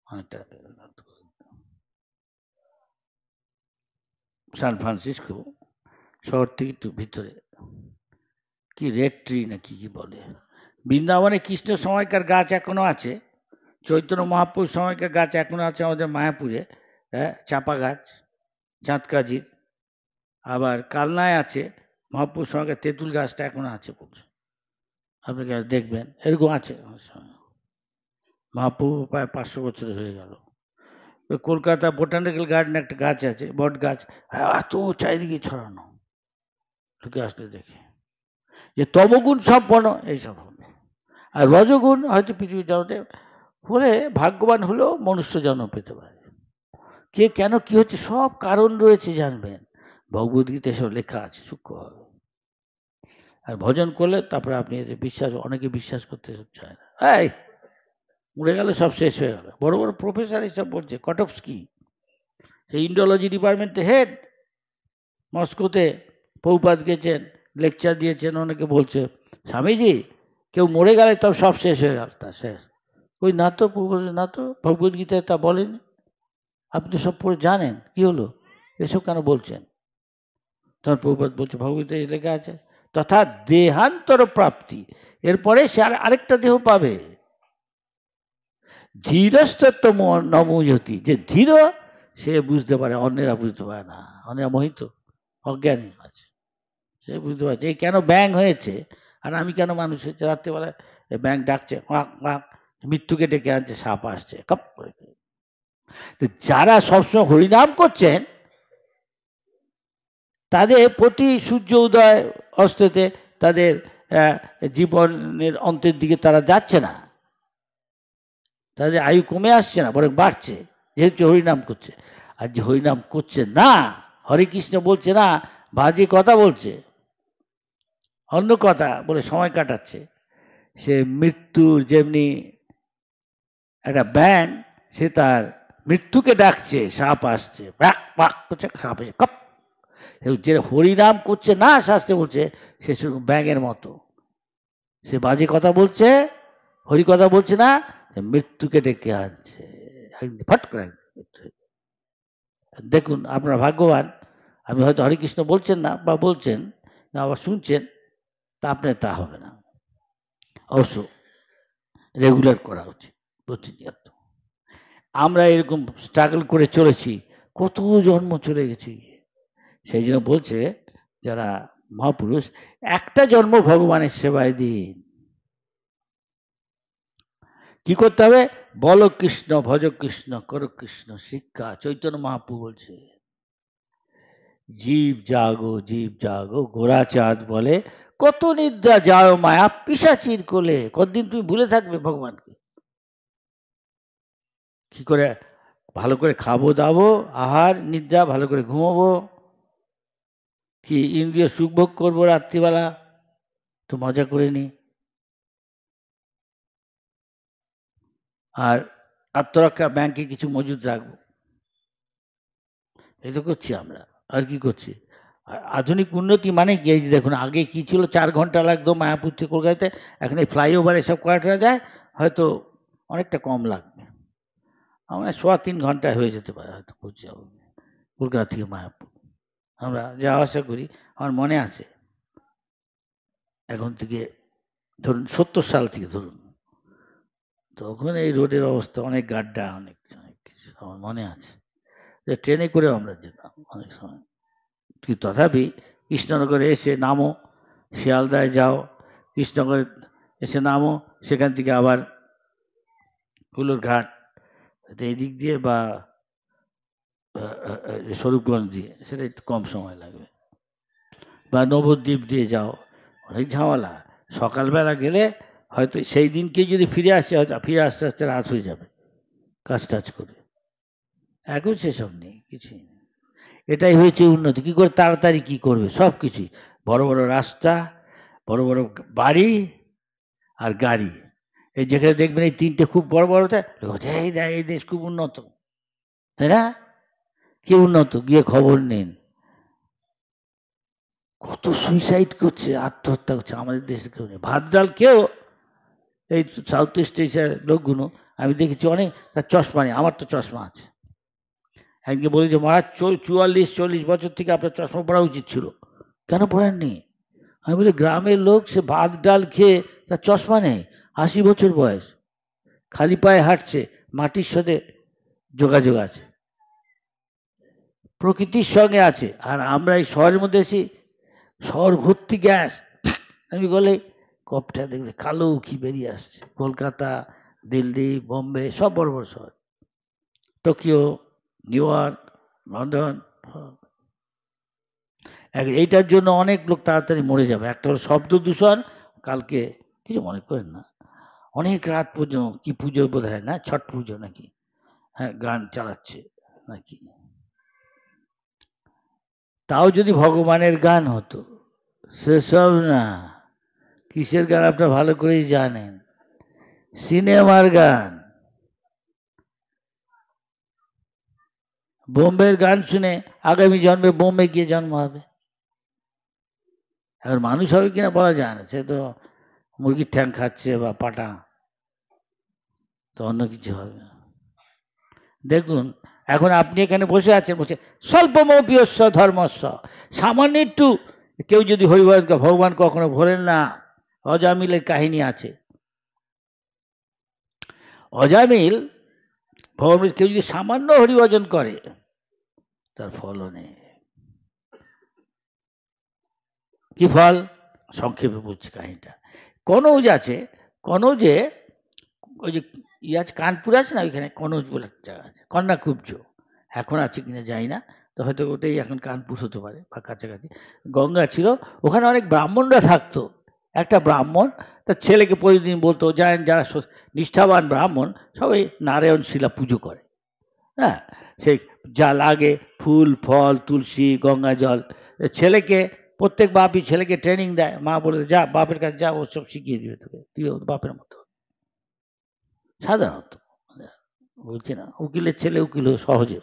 Speaker 1: অনেকটা। সান ফ্রান্সিসকো শহর থেকে একটু ভিতরে, কি রেড ট্রি না কি কি বলে। বৃন্দাবনে কৃষ্ণ সময়কার গাছ এখনো আছে, চৈতন্য মহাপ্রভুর সময়কার গাছ এখনো আছে আমাদের মায়াপুরে, হ্যাঁ, চাপা গাছ, চাঁদকাজির। আবার কালনায় আছে মহাপ্রভুর সময়কার তেঁতুল গাছটা এখনো আছে, আপনি দেখবেন এরকম আছে। মহাপ্রভু প্রায় 500 বছর হয়ে গেল। কলকাতা বোটানিক্যাল গার্ডেন একটা গাছ আছে, বট গাছ, এত চারিদিকে ছড়ানো, ঢুকে আসলে দেখে যে তমগুণ সম্পন্ন এইসব হবে। আর রজগুণ হয়তো পৃথিবীর জগতে হলে ভাগ্যবান হলেও মনুষ্য জন্ম পেতে পারে। কে কেন কি হচ্ছে সব কারণ রয়েছে, জানবেন ভগবদ্গীতা সব লেখা আছে সূক্ষ্মভাবে। আর ভজন করলে তারপরে আপনি বিশ্বাস, অনেকে বিশ্বাস করতে চায় না, এই উড়ে গেলে সব শেষ হয়ে গেল। বড় বড় প্রফেসর এসব বলছে, কটকস্কি, ইন্ডোলজি ডিপার্টমেন্টে হেড, মস্কোতে প্রভুপাদ গেছেন, লেকচার দিয়েছেন, অনেকে বলছে স্বামীজি কেউ মরে গেলে তব সব শেষ হয়ে গেল, তা শেষ ওই না তো, না তো ভগবদ্গীতায় তা বলেন, আপনি তো সব পড়ে জানেন, কি হলো এসব কেন বলছেন? তখন প্রভুপাদ বলছে ভগবদ্গীতায় লেখা আছে তথা দেহান্তর প্রাপ্তি, এরপরে সে আরেকটা দেহ পাবে। ধীরস্তত্ব নমুজতি, যে ধীর সে বুঝতে পারে, অন্যেরা বুঝতে পারে না, অন্যেরা মোহিত অজ্ঞানী আছে, সে বুঝতে পারছে এই কেন ব্যাং হয়েছে, আর আমি কেন মানুষ হয়েছে। রাত্রেবেলায় ব্যাং ডাকছে, মৃত্যুকে ডেকে আনছে, সাপ আসছে কপ করে। তো যারা সবসময় হরিনাম করছেন তাদের প্রতি সূর্য উদয় অস্ততে তাদের জীবনের অন্তের দিকে তারা যাচ্ছে না, তাদের আয়ু কমে আসছে না, বরং বাড়ছে, যেহেতু হরিনাম করছে। আর যে হরিনাম করছে না, হরে কৃষ্ণ বলছে না, বাজে কথা বলছে, অন্য কথা বলে সময় কাটাচ্ছে, সে মৃত্যুর যেমনি একটা ব্যাং, সে তার মৃত্যুকে ডাকছে, সাপ আসছে, করছে, সাপ এসে কপ। যে হরিনাম করছে না, শাস্ত্রে বলছে সে শুধু ব্যাঙের মতো, সে বাজে কথা বলছে, হরি কথা বলছে না, মৃত্যুকে ডেকে আনছে, ফট করে দেখুন আপনার ভাগ্যবান। আমি হয়তো হরিকৃষ্ণ বলছেন না বা বলছেন না আবার শুনছেন, তা আপনার তা হবে না। অবশ্য রেগুলার করা উচিত প্রতিনিয়ত। আমরা এরকম স্ট্রাগল করে চলেছি, কত জন্ম চলে গেছি। সেই জন্য বলছে যারা মহাপুরুষ, একটা জন্ম ভগবানের সেবায় দিন। কি করতে হবে? বল কৃষ্ণ, ভজ কৃষ্ণ, কর কৃষ্ণ শিক্ষা। চৈতন্য মহাপ্রভু বলছে জীব জাগো, জীব জাগো, গোরা চাঁদ বলে কত নিদ্রা যাও মায়া পিশাচির কোলে। কতদিন তুমি ভুলে থাকবে ভগবানকে? কি করে ভালো করে খাবো দাবো, আহার নিদ্রা, ভালো করে ঘুমাবো, কি ইন্দ্রিয় সুখভোগ করবো রাত্রিবেলা, তো মজা করে নি। আর আত্মরক্ষা ব্যাংকে কিছু মজুদ রাখবো, এই তো করছি আমরা, আর কি করছি। আধুনিক উন্নতি মানে কি, এই যে দেখুন আগে কি ছিল, 4 ঘন্টা লাগতো মায়াপুর থেকে কলকাতাতে, এখন এই ফ্লাইওভার এসব করাটা যায়, হয়তো অনেকটা কম লাগবে, আমরা 3.25 ঘন্টায় হয়ে যেতে পারে হয়তো পৌঁছে যাবো কলকাতা থেকে মায়াপুর। আমরা যাওয়া আসা করি, আমার মনে আছে এখন থেকে ধরুন 70 সাল থেকে ধরুন, তখন এই রোডের অবস্থা অনেক গাড্ডা, অনেক অনেক কিছু আমার মনে আছে, যে ট্রেনে করেও আমরা যেতাম অনেক সময়। কিন্তু তথাপি কৃষ্ণনগরে এসে নামো, শিয়ালদায় যাও, কৃষ্ণনগরে এসে নামো, সেখান থেকে আবার হুলোর ঘাট এই দিক দিয়ে বা স্বরূপগঞ্জ দিয়ে, সেটা একটু কম সময় লাগবে, বা নবদ্বীপ দিয়ে যাও, অনেক ঝামেলা। সকালবেলা গেলে হয়তো সেই দিনকে যদি ফিরে আসে, হয়তো ফিরে আসতে আসতে রাত হয়ে যাবে কাজ টাজ করে। এখন সেসব নেই, কিছুই নেই। এটাই হয়েছে উন্নতি। কি করে তাড়াতাড়ি কি করবে, সব কিছুই বড় বড় রাস্তা, বড় বড় বাড়ি আর গাড়ি। এই যেখানে দেখবেন এই 3টে খুব বড় বড়, এই দেশ খুব উন্নত, তাই না? কি উন্নত, গিয়ে খবর নিন কত সুইসাইড করছে, আত্মহত্যা করছে আমাদের দেশে কেউ নেই। ভাত ডাল কেউ, এই সাউথ ইস্ট এশিয়ার লোকগুলো আমি দেখেছি অনেক, তার চশমা নেই, আমার তো চশমা আছে। একদিকে বলি যে মহারাজ 44-40 বছর থেকে আপনার চশমা পড়া উচিত ছিল, কেন পড়েননি? আমি বলি গ্রামের লোক, সে ভাত ডাল খেয়ে তার চশমা নেই, 80 বছর বয়স, খালি পায়ে হাঁটছে, মাটির সাথে যোগাযোগ আছে, প্রকৃতির সঙ্গে আছে। আর আমরা এই শহরের মধ্যে এসে, শহর ভর্তি গ্যাস, আমি বলে কপটা দেখলে কালো কি বেরিয়ে আসছে। কলকাতা, দিল্লি, বোম্বে, সব বড় বড় শহর, টোকিও, নিউ ইয়র্ক, লন্ডন, এইটার জন্য অনেক লোক তাড়াতাড়ি মরে যাবে। একটা হলো শব্দ দূষণ, কালকে কিছু মনে করেন না, অনেক রাত পর্যন্ত, কি পুজো বোধ হয় না, ছট পুজো নাকি, হ্যাঁ, গান চালাচ্ছে নাকি। তাও যদি ভগবানের গান হতো, সেসব না, কিসের গান আপনারা ভালো করেই জানেন, সিনেমার গান। বোম্বের গান শুনে আগামী জন্মে বোম্বে গিয়ে জন্ম হবে। আর মানুষ হবে কিনা বলা যায় না, সে তো মুরগির ঠ্যাং খাচ্ছে বা পাটা, তো অন্য কিছু হবে না। দেখুন এখন আপনি এখানে বসে আছেন, বসে স্বল্পমপ্রিয়স্ব ধর্মস্ব, সামান্য একটু কেউ যদি ভগবান কখনো ভোলেন না। অজামিলের কাহিনী আছে, অজামিল ভগবান কেউ যদি সামান্য হরিভজন করে, তার ফলও নেই। কি ফল, সংক্ষেপে বলছি কাহিনীটা। কনৌজ আছে, কনৌজে ওই যে আছে কানপুর আছে না, ওইখানে কনৌজ বলে একটা জায়গা আছে, কন্যাকুব্জ, এখন আছে কিনা যাই না, তো হয়তো ওটাই এখন কানপুর হতে পারে বা কাছাকাছি। গঙ্গা ছিল, ওখানে অনেক ব্রাহ্মণরা থাকতো। একটা ব্রাহ্মণ তার ছেলেকে প্রতিদিন বলতো, যারা নিষ্ঠাবান ব্রাহ্মণ সবাই নারায়ণ শিলা পুজো করে, হ্যাঁ, সেই যা লাগে ফুল ফল তুলসী গঙ্গা জল, ছেলেকে প্রত্যেক বাপই ছেলেকে ট্রেনিং দেয়, মা বলে যা বাপের কাছে যা, ও সব শিখিয়ে দিবে তোকে, তুই বাপের মতো। সাধারণত বলছি না, উকিলের ছেলে উকিল সহজে,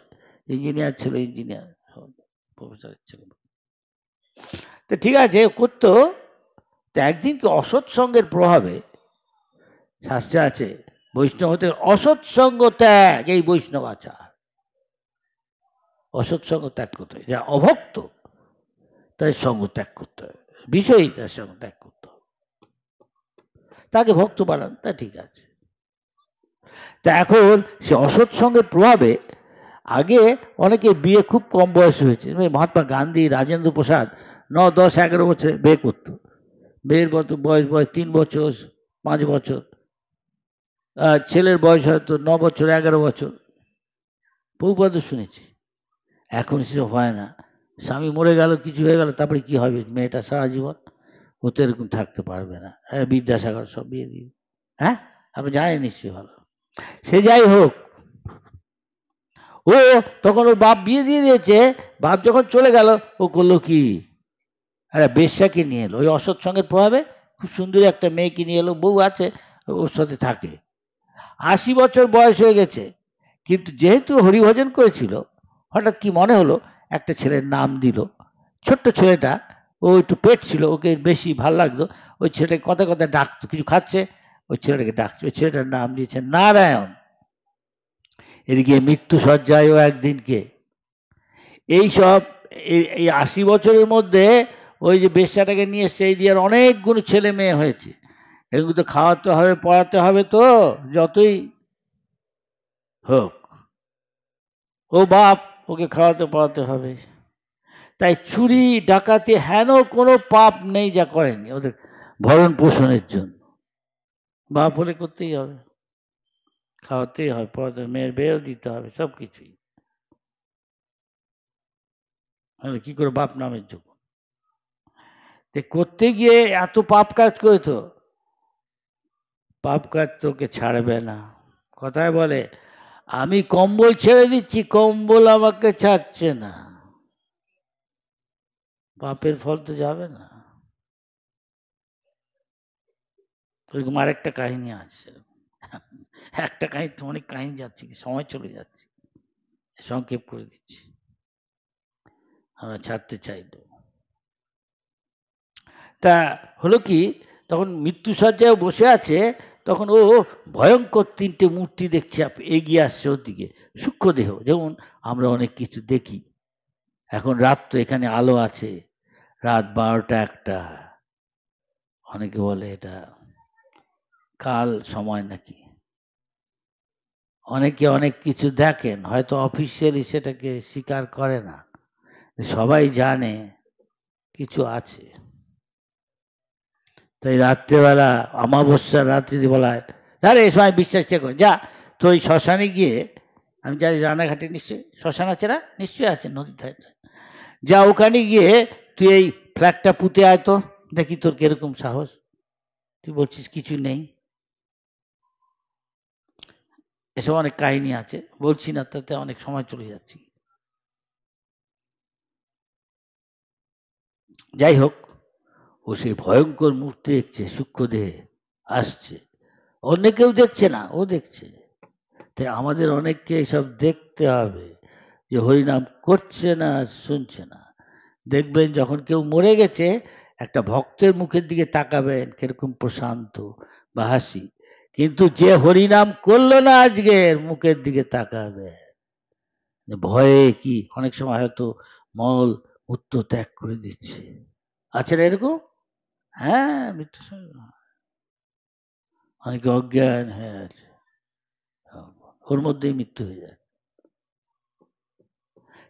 Speaker 1: ইঞ্জিনিয়ার ছেলে ইঞ্জিনিয়ার সহজে, প্রফেসরের ছেলে। তো ঠিক আছে করতো। তো একদিন কি অসৎসঙ্গের প্রভাবে, শাস্ত্রে আছে বৈষ্ণব হতে অসৎসঙ্গ ত্যাগ, এই বৈষ্ণব আচার, অসৎসঙ্গ ত্যাগ করতে হয়, যা অভক্ত তার সঙ্গ ত্যাগ করতে হয়, বিষয়ী তার সঙ্গ ত্যাগ করতে হবে, তাকে ভক্ত বানান, তা ঠিক আছে। তা এখন সে অসৎসঙ্গের প্রভাবে আগে অনেকে বিয়ে খুব কম বয়সে হয়েছে, মহাত্মা গান্ধী, রাজেন্দ্র প্রসাদ 9, 10, 11 বছরে বিয়ে করত, বিয়ের বয়স 3 বছর 5 বছর, ছেলের বয়স হয়তো 9 বছর 11 বছর, বহুপাদ শুনেছি। এখন সেসব হয় না, স্বামী মরে গেল, কিছু হয়ে গেল, তারপরে কি হবে, মেয়েটা সারা জীবন ও তো এরকম থাকতে পারবে না, বিদ্যাসাগর সব বিয়ে দিয়ে, হ্যাঁ আপনি জানেন নিশ্চয়ই ভালো। সে যাই হোক, ও তখন ওর বাপ বিয়ে দিয়ে দিয়েছে, বাপ যখন চলে গেল, ও করলো কি, আরে বেশ্যাকে নিয়ে এলো, ওই অসৎসঙ্গের প্রভাবে খুব সুন্দর একটা মেয়েকে নিয়ে এলো, বউ আছে, ওর সাথে থাকে। 80 বছর বয়স হয়ে গেছে, কিন্তু যেহেতু হরিভজন করেছিল, হঠাৎ কি মনে হলো একটা ছেলের নাম দিল। ছোট্ট ছেলেটা, ও একটু পেট ছিল, ওকে বেশি ভাল লাগতো। ওই ছেলেটাকে কথা কথা ডাকতো, কিছু খাচ্ছে, ওই ছেলেটাকে ডাকছে। ওই ছেলেটার নাম দিয়েছে নারায়ণ। এদিকে মৃত্যু সজ্জায়ও একদিনকে এইসব এই 80 বছরের মধ্যে ওই যে বেশ্যাটাকে নিয়ে এসছে, এই দিয়ে অনেকগুলো ছেলে মেয়ে হয়েছে। এগুলো তো খাওয়াতে হবে, পড়াতে হবে, তো যতই হোক ও বাপ, ওকে খাওয়াতে পড়াতে হবে। তাই চুরি ডাকাতি হেন কোনো পাপ নেই যা করেনি ওদের ভরণ পোষণের জন্য। বাপ হলে করতেই হবে, খাওয়াতেই হবে, পড়াতে, মেয়ের বিয়েও দিতে হবে, সবকিছুই। কি করে বাপ নামের যোগ্য করতে গিয়ে এত পাপ কাজ করেছো, পাপ কাজ তোকে ছাড়বে না। কথায় বলে, আমি কম্বল ছেড়ে দিচ্ছি, কম্বল আমাকে ছাড়ছে না। পাপের ফল তো যাবে না। ওইরকম আরেকটা কাহিনী আছে। একটা কাহিনী তো, অনেক কাহিনী যাচ্ছে, সময় চলে যাচ্ছে, সংক্ষেপ করে দিচ্ছি, আমরা ছাড়তে চাই তো। তা হলো কি, তখন মৃত্যুসজ্জায় বসে আছে, তখন ও ভয়ঙ্কর 3টে মূর্তি দেখছে এগিয়ে আসছে ওর দিকে, সূক্ষ্ম দেহ, যেমন আমরা অনেক কিছু দেখি। এখন রাত তো, এখানে আলো আছে, রাত 12টা 1টা, অনেকে বলে এটা কাল সময় নাকি। অনেকে অনেক কিছু দেখেন, হয়তো অফিসিয়ালি সেটাকে স্বীকার করে না, সবাই জানে কিছু আছে। তাই রাত্রেবেলা, অমাবস্যার রাত্রি বলা হয়, আরে এই সময় বিশ্বাস করে যা, তো ওই শ্মশানে গিয়ে, আমি জানি রানাঘাটে নিশ্চয়ই শ্মশান আছে না, নিশ্চয়ই আছে নদীর ধারে, যা ওখানে গিয়ে তুই এই ফ্ল্যাটটা পুঁতে আয় তো, দেখি তোর কিরকম সাহস। তুই বলছিস কিছু নেই। এসব অনেক কাহিনী আছে, বলছি না, তাতে অনেক সময় চলে যাচ্ছে। যাই হোক, ও সেই ভয়ঙ্কর মূর্তি দেখছে, সূক্ষ্ম দেহে আসছে, অন্য কেউ দেখছে না, ও দেখছে। তাই আমাদের অনেককে এসব দেখতে হবে, যে হরিনাম করছে না, শুনছে না। দেখবেন যখন কেউ মরে গেছে, একটা ভক্তের মুখের দিকে তাকাবেন, কিরকম প্রশান্ত বা হাসি। কিন্তু যে হরিনাম করলো না, আজকের মুখের দিকে তাকাবে ভয়ে, কি অনেক সময় হয়তো মল মূত্র ত্যাগ করে দিচ্ছে। আছে না এরকম? হ্যাঁ, মৃত্যু অনেকে অজ্ঞান হয়ে আছে, ওর মধ্যেই মৃত্যু হয়ে যায়।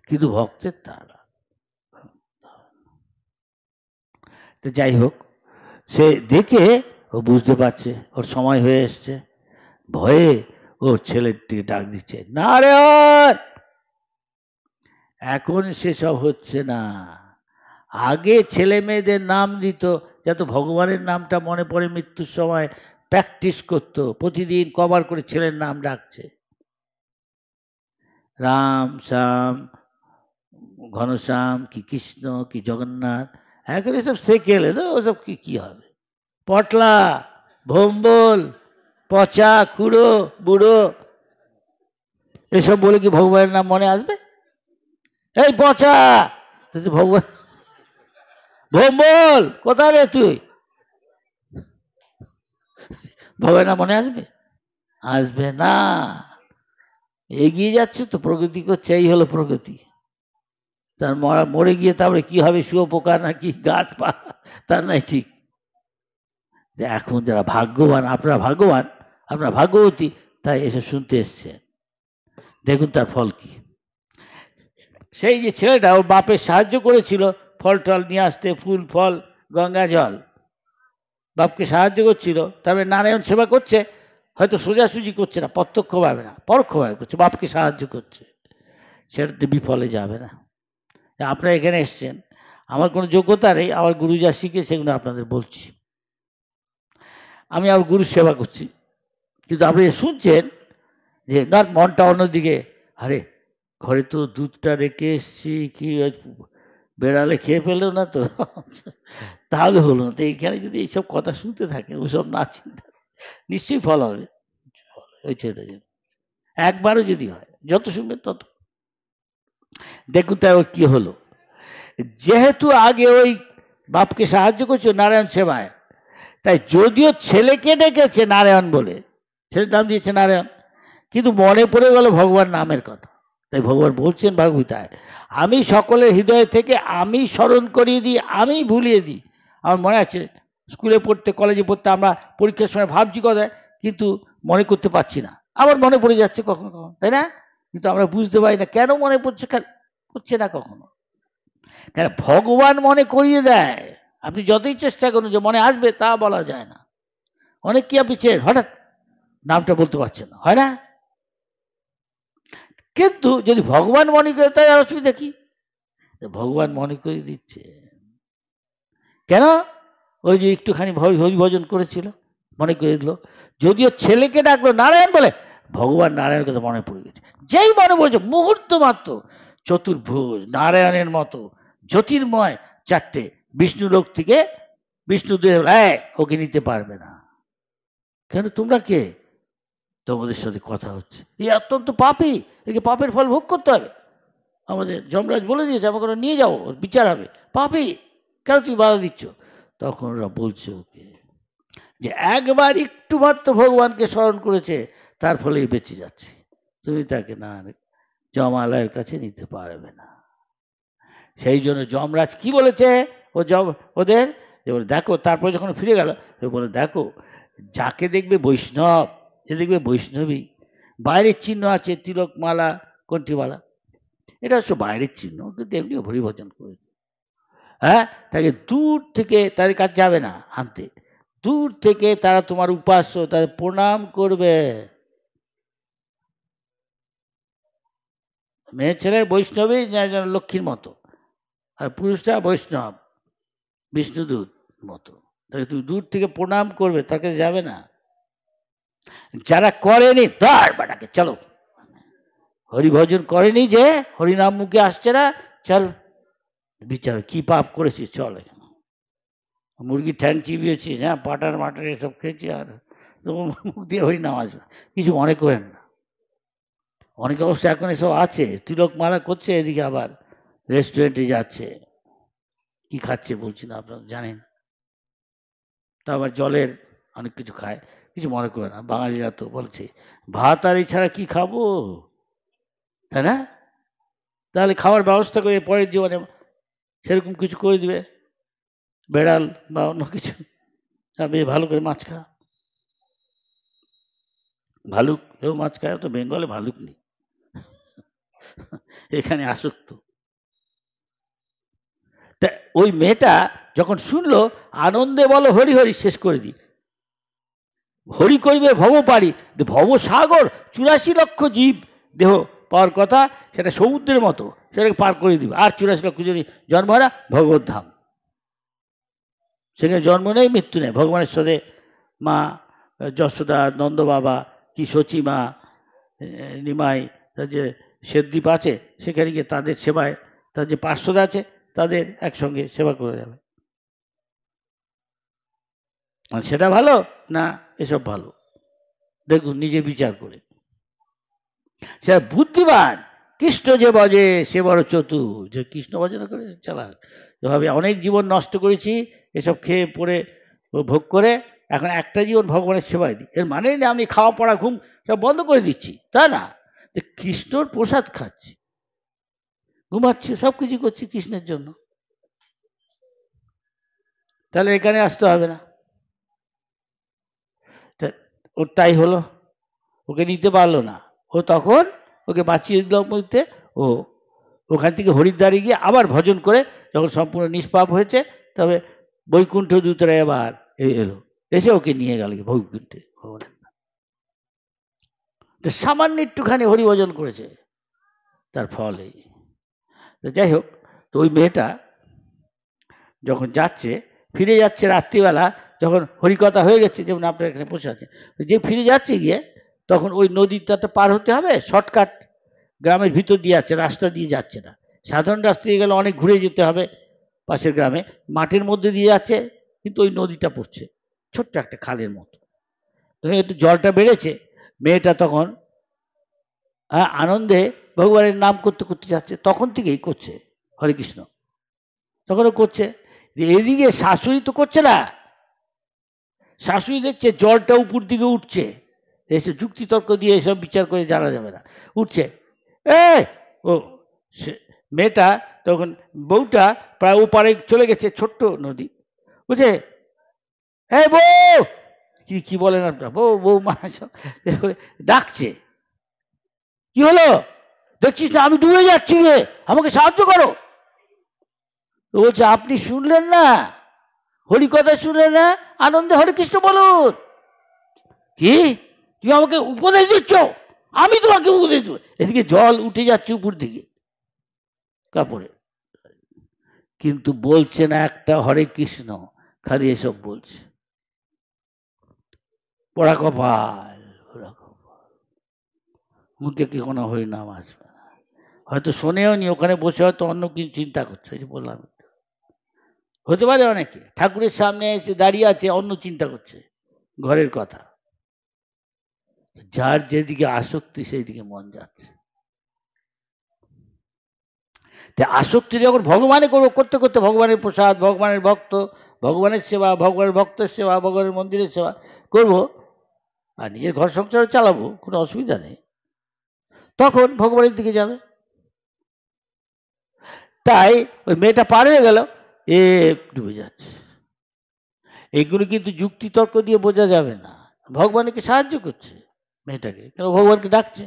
Speaker 1: কিন্তু ভক্তের তারা, তো যাই হোক, সে দেখে ও বুঝতে পারছে ওর সময় হয়ে এসছে। ভয়ে ওর ছেলের দিকে ডাক দিচ্ছে, নারায়ণ। এখন সেসব হচ্ছে না। আগে ছেলে মেয়েদের নাম দিত, যাতে ভগবানের নামটা মনে পড়ে, মৃত্যুর সময় প্র্যাকটিস করতো, প্রতিদিন কবার করে ছেলের নাম ডাকছে, রাম শ্যাম, ঘনশ্যাম, কি কৃষ্ণ, কি জগন্নাথ। এখন এসব সেকেলে তো, ওসব কি হবে, পটলা, ভম্বল, পচা, খুঁড়ো, বুড়ো, এসব বলে কি ভগবানের নাম মনে আসবে? এই পচা, ভগবান, ভম্বল, কোথায় রে তুই, ভগবানের নাম মনে আসবে? আসবে না। এগিয়ে যাচ্ছে তো, প্রগতি করছে, এই হলো প্রগতি। তার মরে গিয়ে তারপরে কি হবে, শুয়োপোকা নাকি গাছ পা, তার নাই ঠিক। যে এখন যারা ভাগ্যবান, আপনারা ভাগ্যবান, আপনারা ভাগ্যবতী, তাই এসব শুনতে এসছে। দেখুন তার ফল কি। সেই যে ছেলেটা ওর বাপের সাহায্য করেছিল ফল টল নিয়ে আসতে, ফুল ফল গঙ্গা জল, বাপকে সাহায্য করছিল, তবে নারায়ণ সেবা করছে, হয়তো সোজাসুজি করছে না, প্রত্যক্ষভাবে না, পরোক্ষভাবে করছে, বাপকে সাহায্য করছে, সেটাতে বিফলে যাবে না। আপনারা এখানে এসছেন, আমার কোনো যোগ্যতা নেই, আমার গুরু যা শিখে সেগুলো আপনাদের বলছি, আমি আমার গুরু সেবা করছি। কিন্তু আপনি শুনছেন যে না, মনটা অন্যদিকে, আরে ঘরে তো দুধটা রেখে এসছি, কি বেড়ালে খেয়ে ফেললো না তো, তাহলে হলো না। তো এইখানে যদি এইসব কথা শুনতে থাকেন, ওসব না চিন্তা, নিশ্চয়ই ফল হবে। ওই ছেলেটা যেন একবারও যদি হয়, যত শুনবেন তত। দেখুন তাই ওর কি হলো, যেহেতু আগে ওই বাপকে সাহায্য করছে নারায়ণ সেবায়, তাই যদিও ছেলেকে ডেকেছে নারায়ণ বলে, ছেলের নাম দিয়েছে নারায়ণ, কিন্তু মনে পড়ে গেল ভগবান নামের কথা। তাই ভগবান বলছেন ভাগবতায়, আমি সকলের হৃদয় থেকে আমি স্মরণ করিয়ে দিই, আমি ভুলিয়ে দিই। আমার মনে আছে স্কুলে পড়তে কলেজে পড়তে আমরা পরীক্ষার সময় ভাবছি কথা, কিন্তু মনে করতে পারছি না, আবার মনে পড়ে যাচ্ছে কখনো কখনো, তাই না? কিন্তু আমরা বুঝতে পারি না কেন মনে পড়ছে না কখনো। কেন ভগবান মনে করিয়ে দেয়, আপনি যতই চেষ্টা করুন যে মনে আসবে তা বলা যায় না। অনেক কি আপনি হঠাৎ নামটা বলতে পারছেন না, হয় না? কিন্তু যদি ভগবান মনে করে তাই অসুবিধা কি? ভগবান মনে করে দিচ্ছে কেন? ওই যে একটুখানি হরি ভজন করেছিল, মনে করে দিল। যদিও ছেলেকে ডাকলো নারায়ণ বলে, ভগবান নারায়ণের কথা মনে পড়ে গেছে। যেই মনে পড়েছে মুহূর্ত মাত্র চতুর্ভুজ নারায়ণের মতো জ্যোতির্ময় চারটে বিষ্ণু লোক থেকে বিষ্ণুদেব ওকে নিতে পারবে না। কেন? তোমরা কে? তোমাদের সাথে কথা হচ্ছে, এই অত্যন্ত পাপী, একে পাপের ফল ভোগ করতে হবে। আমাদের যমরাজ বলে দিয়েছে আমাকে নিয়ে যাও, বিচার হবে, পাপী, কেন তুমি বাধা দিচ্ছ? তখন ওরা বলছে ওকে যে একবার একটু মাত্র ভগবানকে স্মরণ করেছে, তার ফলেই বেঁচে যাচ্ছে, তুমি তাকে না যমালয়ের কাছে নিতে পারবে না। সেই জন্য যমরাজ কি বলেছে ওদের, দেখো, তারপরে যখন ফিরে গেল বলে দেখো, যাকে দেখবে বৈষ্ণব, যে দেখবে বৈষ্ণবী, বাইরের চিহ্ন আছে তিলক মালা কণ্ঠিমালা, এটা হচ্ছে বাইরের চিহ্ন, কিন্তু এমনি হরিভজন করে, হ্যাঁ, তাকে দূর থেকে তাদের কাছে যাবে না আনতে, দূর থেকে তারা তোমার উপাস্য, তাদের প্রণাম করবে। মেয়ে ছেলে বৈষ্ণবী লক্ষ্মীর মতো, আর পুরুষটা বৈষ্ণব বিষ্ণুদূত মতো, তাকে তুমি দূর থেকে প্রণাম করবে, তাকে যাবে না। যারা করেনি তার বাটাকে চলো, হরিভজন করেনি, যে হরিনাম মুখে আসছে না, চল বিচার, কি পাপ করেছিস, চল, মুরগি ঠ্যাং চিবিয়েছিস, হ্যাঁ, পাটার মাটার এসব খেয়েছি, আর মুখ দিয়ে হরিনাম আসবে, কিছু মনে করেন না। অনেকে অবশ্য এখন এসব আছে, তিলক মালা করছে, এদিকে আবার রেস্টুরেন্টে যাচ্ছে, কি খাচ্ছে বলছি না, আপনারা জানেন। তা আবার জলের অনেক কিছু খায়, কিছু মনে করে না। বাঙালিরা তো বলছে ভাত আর এছাড়া কি খাবো, তাই না? তাহলে খাওয়ার ব্যবস্থা করে পরের জীবনে সেরকম কিছু করে দিবে, বেড়াল বা অন্য কিছু, বেশ ভালো করে মাছ খা, ভালুক এও মাছ খায়, তো বেঙ্গলে ভালুক নেই, এখানে আসক্ত। তা ওই মেয়েটা যখন শুনলো, আনন্দে বলো হরি হরি, শেষ করে দিই, হরি করিবে ভব পারি, ভবসাগর 84 লক্ষ জীব দেহ পাওয়ার কথা, সেটা সমুদ্রের মতো, সেটাকে পার করে দিবে। আর 84 লক্ষ যদি জন্ম হয় না, ভগবত ধাম, সেখানে জন্ম নেই, মৃত্যু নেই। ভগবানের সাথে মা যশোদা, নন্দ বাবা, কি সচি মা, নিমাই, তার যে শ্বেতদ্বীপ আছে, সেখানে গিয়ে তাদের সেবায়, তার যে পার্শ্বদ আছে তাদের একসঙ্গে সেবা করে যাবে। সেটা ভালো না এসব ভালো? দেখুন নিজে বিচার করে। সে বুদ্ধিমান, কৃষ্ণ যে বজে সে বড় চতুর, যে কৃষ্ণ ভজন করে চালাক। এভাবে অনেক জীবন নষ্ট করেছি এসব খেয়ে পড়ে ভোগ করে, এখন একটা জীবন ভগবানের সেবায় দিই, এর মানে না আমি খাওয়া পড়া ঘুম সব বন্ধ করে দিচ্ছি, তা না, যে কৃষ্ণর প্রসাদ খাচ্ছি, ঘুমাচ্ছি, সব কিছু করছি কৃষ্ণের জন্য, তাহলে এখানে আসতে হবে না। ওর তাই হলো, ওকে নিতে পারলো না, ও তখন ওকে বাঁচিয়ে দিল মধ্যে, ও ওখান থেকে হরিদ্বারে গিয়ে আবার ভজন করে যখন সম্পূর্ণ নিষ্পাপ হয়েছে, তবে বৈকুণ্ঠ দূতরা এবার এলো, এসে ওকে নিয়ে গেল বৈকুণ্ঠে। সামান্য একটুখানি হরিভজন করেছে, তার ফল এই। যাই হোক, তো ওই মেয়েটা যখন যাচ্ছে, ফিরে যাচ্ছে রাত্রিবেলা, যখন হরিকথা হয়ে গেছে, যেমন আপনার এখানে বসে আছে, যে ফিরে যাচ্ছে গিয়ে, তখন ওই নদীটা তো পার হতে হবে, শর্টকাট গ্রামের ভিতর দিয়ে যাচ্ছে, রাস্তা দিয়ে যাচ্ছে না, সাধারণ রাস্তা দিয়ে গেলে অনেক ঘুরে যেতে হবে, পাশের গ্রামে মাঠের মধ্যে দিয়ে যাচ্ছে, কিন্তু ওই নদীটা পড়ছে ছোট্ট একটা খালের মতো, একটু জলটা বেড়েছে, মেয়েটা তখন আনন্দে ভগবানের নাম করতে করতে যাচ্ছে, তখন থেকেই করছে হরে কৃষ্ণ, তখনও করছে। এদিকে শাশুড়ি তো করছে না, শাশুড়ি দেখছে জলটা উপর দিকে উঠছে, এসে যুক্তি তর্ক দিয়ে এসব বিচার করে জানা যাবে না, উঠছে। ও মেয়েটা তখন, বউটা প্রায় ওপারে চলে গেছে, ছোট্ট নদী, বুঝে বউ, কি বলেন আপনার, বউ মা ডাকছে, কি হলো, দেখছিস না আমি ডুবে যাচ্ছি, আমাকে সাহায্য করো। তো বলছে আপনি শুনলেন না, হরি কথা শুনলেন না, আনন্দে হরে কৃষ্ণ বলুন। কি তুমি আমাকে উপদেশ দিচ্ছ, আমি তোমাকে উপদেশ দেব। এদিকে জল উঠে যাচ্ছে উপর দিকে কাপড়ে, কিন্তু বলছে না একটা হরে কৃষ্ণ, খালি এসব বলছে। পোড়া কপাল, মুখে কি কোনো হরিনাম আসবে না, হয়তো শোনেও নি, ওখানে বসে হয়তো অন্য কিছু চিন্তা করছে, বললাম হতে পারে। অনেকে ঠাকুরের সামনে এসে দাঁড়িয়ে আছে, অন্য চিন্তা করছে, ঘরের কথা। যার যেদিকে আসক্তি সেই দিকে মন যাচ্ছে। আসক্তি যখন ভগবানে করতে করতে, ভগবানের প্রসাদ, ভগবানের ভক্ত, ভগবানের সেবা, ভগবানের ভক্তের সেবা, ভগবানের মন্দিরের সেবা করব, আর নিজের ঘর সংসার চালাবো, কোনো অসুবিধা নেই, তখন ভগবানের দিকে যাবে। তাই ওই মেয়েটা পার হয়ে গেল, ডুবে যাচ্ছে। এইগুলো কিন্তু যুক্তি তর্ক দিয়ে বোঝা যাবে না। ভগবানকে সাহায্য করছে মেয়েটাকে, কেন ভগবানকে ডাকছে,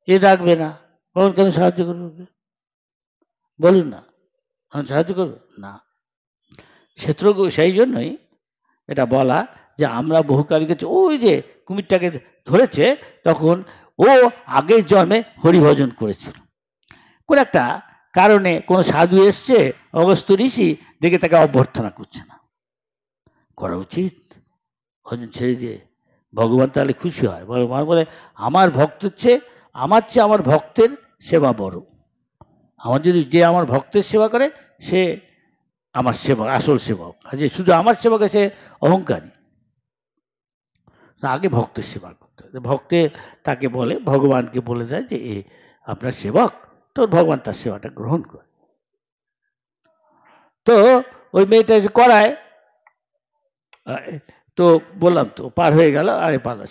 Speaker 1: ডাকবে না, ভগবান কেন সাহায্য করবে, বলুন না, সাহায্য করবে না। সেই জন্যই এটা বলা যে আমরা বহুকালী গেছি, ওই যে কুমিরটাকে ধরেছে, তখন ও আগের জন্মে হরিভজন করেছিল, কোন একটা কারণে কোন সাধু এসছে, অগস্ত্য ঋষি, দেখে তাকে অভ্যর্থনা করছে না, করা উচিত ভজন ছেড়ে দিয়ে, ভগবান তাহলে খুশি হয়। ভগবান বলে আমার ভক্তের চেয়ে আমার ভক্তের সেবা বড়, আমার যদি যে আমার ভক্তের সেবা করে সে আমার সেবক, আসল সেবক। যে শুধু আমার সেবক সে অহংকারী, আগে ভক্তের সেবা করতে হবে। ভক্তে তাকে বলে, ভগবানকে বলে দেয় যে আপনার সেবক, তো ভগবান তার সেবাটা গ্রহণ করে। তো ওই মেয়েটা যে করায়, তো বললাম তো পার হয়ে গেল, আরে পারলাম।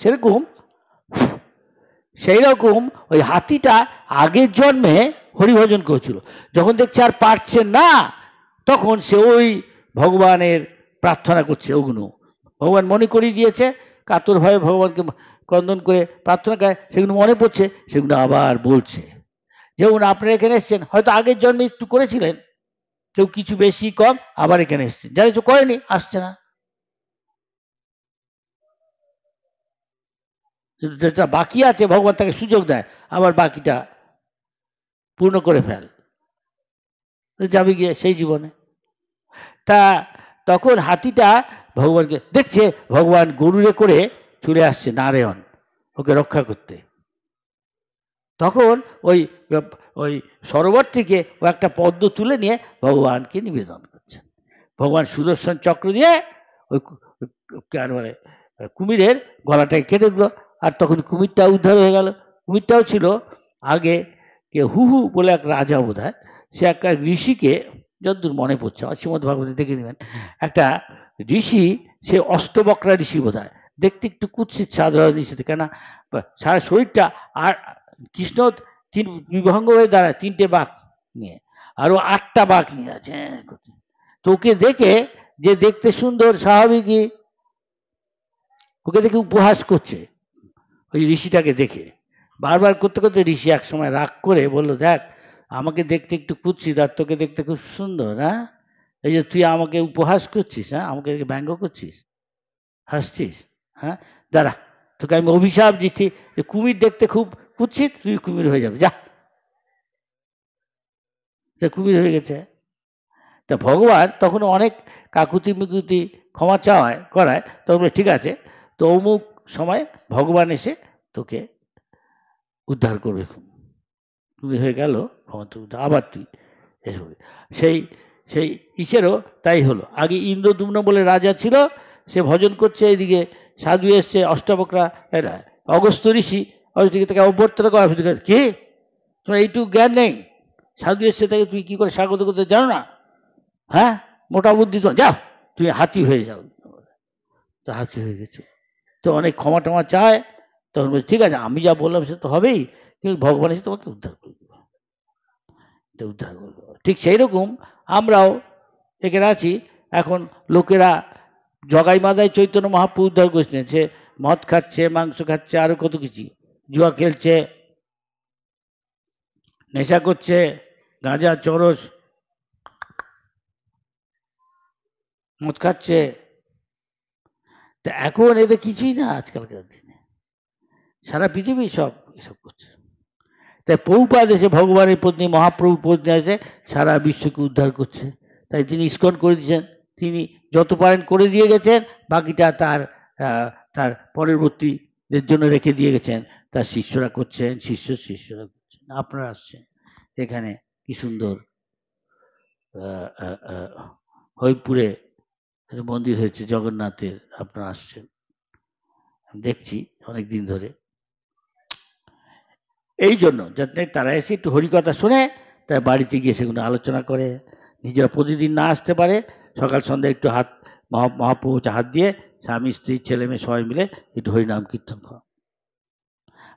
Speaker 1: সেই রকম ওই হাতিটা আগের জন্মে হরিভজন করেছিল, যখন দেখছে আর পারছে না, তখন সে ওই ভগবানের প্রার্থনা করছে, ওগুলো ভগবান মনে করিয়ে দিয়েছে, কাতর ভয়ে ভগবানকে কন্দন করে প্রার্থনা করে, সেগুলো মনে পড়ছে, সেগুলো আবার বলছে। যেমন আপনারা এখানে এসছেন, হয়তো আগের জন্মে একটু করেছিলেন, কেউ কিছু বেশি কম, আবার এখানে এসছেন, যারা কিছু করেনি আসছে না, যেটা বাকি আছে ভগবান তাকে সুযোগ দেয়, আবার বাকিটা পূর্ণ করে ফেল, যাবে গিয়ে সেই জীবনে। তা তখন হাতিটা ভগবানকে দেখছে, ভগবান গরুরে করে চলে আসছে নারায়ণ ওকে রক্ষা করতে, তখন ওই ওই সরোবর থেকে ও একটা পদ্ম তুলে নিয়ে ভগবানকে নিবেদন করছেন। ভগবান সুদর্শন চক্র দিয়ে ওই মানে কুমিরের গলাটাকে কেটে দিল, আর তখন কুমিরটা উদ্ধার হয়ে গেল। কুমিরটাও ছিল আগে কে হুহু বলে এক রাজা বোধ হয়, সে একটা ঋষিকে, যতদূর মনে পড়ছে, শ্রীমদ্ ভাগবতে দেখে নেবেন, একটা ঋষি, সে অষ্টবক্রা ঋষি বোধ হয়, দেখতে একটু কুৎসিত সাধারণ ঋষিতে, কেন সারা শরীরটা, আর কৃষ্ণ তিন বিভঙ্গ হয়ে দাঁড়ায় তিনটে বাঘ নিয়ে, আরো 8টা বাঘ নিয়ে আছে। তোকে দেখে যে দেখতে সুন্দর স্বাভাবিকই, ওকে দেখে উপহাস করছে, ওই ঋষিটাকে দেখে বারবার করতে করতে ঋষি এক সময় রাগ করে বললো, দেখ আমাকে দেখতে একটু কুৎসিত, আর তোকে দেখতে খুব সুন্দর, হ্যাঁ, এই যে তুই আমাকে উপহাস করছিস, হ্যাঁ, আমাকে ব্যঙ্গ করছিস, হাসছিস, হ্যাঁ, দাঁড়া তোকে আমি অভিশাপ দিচ্ছি, যে কুমির দেখতে খুব কুৎসিত, তুই কুমির হয়ে যাবে, যা। কুমির হয়ে গেছে। তা ভগবান তখন অনেক কাকুতি মিকুতি ক্ষমা চাওয়ায় করায়, তখন ঠিক আছে, তো অমুক সময় ভগবান এসে তোকে উদ্ধার করবে, তুমি হয়ে গেল, আবার তুই এসব। সেই সেই ঈশ্বরও তাই হলো। আগে ইন্দ্রদুম্ন বলে রাজা ছিল, সে ভজন করছে, এইদিকে সাধু এসছে অষ্টাবক্রা, এরা অগস্ত্য ঋষি, অফিস থেকে অভ্যর্থনা করা, অফিস থেকে কি তোমার এইটুকু জ্ঞান নেই? সাধু এসছে তাকে তুমি কি করে স্বাগত করতে জানো না? হ্যাঁ, মোটা বুদ্ধি তোমার, যাও তুমি হাতি হয়ে যাও। তো হাতি হয়ে গেছে, তো অনেক ক্ষমা টমা চায়। তখন বলছে ঠিক আছে, আমি যা বললাম সে তো হবেই, কিন্তু ভগবান এসে তোমাকে উদ্ধার করে দেবে, উদ্ধার করে দেবে। ঠিক সেই রকম আমরাও এখানে আছি। এখন লোকেরা জগাই মাদায় চৈতন্য মহাপ্রভু উদ্ধার করেছিলেন, সে মদ খাচ্ছে, মাংস খাচ্ছে, আরো কত কিছু, জুয়া খেলছে, নেশা করছে, গাঁজা চরস মদ খাচ্ছে। তা এখন এদের কিছুই না আজকালকার দিনে, সারা পৃথিবী সব এসব করছে। তাই প্রভুপাদ এসে ভগবানের পত্নী মহাপ্রভু পত্নী এসে সারা বিশ্বকে উদ্ধার করছে। তাই তিনি ইস্কন করে দিয়েছেন, তিনি যত পারেন করে দিয়ে গেছেন, বাকিটা তার তার পরবর্তীদের জন্য রেখে দিয়ে গেছেন। তার শিষ্যরা করছেন, শিষ্যরা করছেন। আপনারা আসছেন এখানে, কি সুন্দর হরিপুরে মন্দির হয়েছে জগন্নাথের, আপনারা আসছেন, দেখছি অনেকদিন ধরে। এই জন্য যাতে তারা এসে একটু হরিকথা শুনে, তার বাড়িতে গিয়ে সেগুলো আলোচনা করে, নিজেরা প্রতিদিন না আসতে পারে, সকাল সন্ধ্যা একটু হাত মহাপ্রভু হাত দিয়ে স্বামী স্ত্রী ছেলে মেয়ে সবাই মিলে একটু হরিনাম কীর্তন খাওয়া।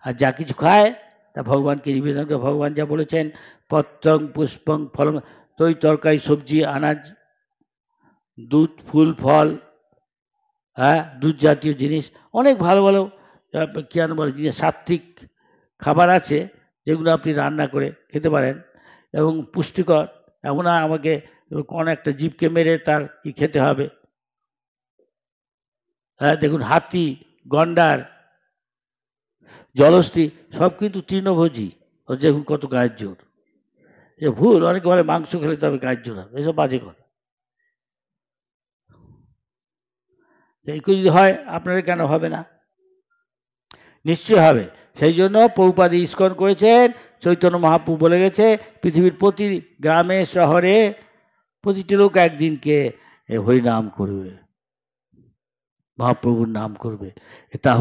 Speaker 1: আর যা কিছু খায় তা ভগবানকে নিবেদন করে। ভগবান যা বলেছেন, পত্রং পুষ্পং ফলং, তৈ তরকারি সবজি আনাজ, দুধ ফুল ফল, হ্যাঁ, দুধ জাতীয় জিনিস, অনেক ভালো ভালো কি বলে জিনিস, সাত্বিক খাবার আছে যেগুলো আপনি রান্না করে খেতে পারেন এবং পুষ্টিকর। এমন না আমাকে কোন একটা জীবকে মেরে তার কি খেতে হবে। হ্যাঁ, দেখুন হাতি, গন্ডার, জলস্থি সব কিন্তু তৃণভোজী। দেখুন কত গায়ের জোর। এ ভুল, অনেকে বলে মাংস খেলে তবে গায়ের জোর হবে, এসব বাজে কথা। এইগুলো যদি হয় আপনারা কেন হবে না? নিশ্চয় হবে। সেই জন্য প্রভুপাদ ইস্কন করেছেন। চৈতন্য মহাপ্রভু বলে গেছে, পৃথিবীর প্রতি গ্রামে শহরে প্রতিটি লোক একদিনকে হরিনাম করবে, মহাপ্রভুর নাম করবে। তা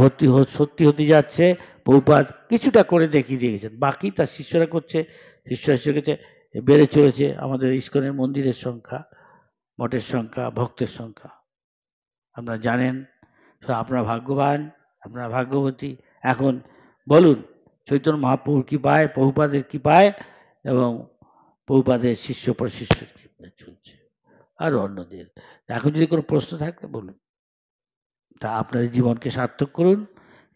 Speaker 1: সত্যি হতে যাচ্ছে। প্রভুপাদ কিছুটা করে দেখিয়ে দিয়ে গেছেন, বাকি তার শিষ্যরা করছে। শিষ্যরা শিখেছে, বেড়ে চলেছে আমাদের ইস্কনের মন্দিরের সংখ্যা, মঠের সংখ্যা, ভক্তের সংখ্যা। আপনারা জানেন, আপনারা ভাগ্যবান, আপনারা ভাগ্যবতী। এখন বলুন, চৈতন্য মহাপ্রভুর কি পায়, প্রভুপাদের কি পায়, এবং প্রভুপাদের শিষ্য পর শিষ্য চলছে, আর অন্যদের। এখন যদি কোনো প্রশ্ন থাকে বলুন। তা আপনাদের জীবনকে সার্থক করুন,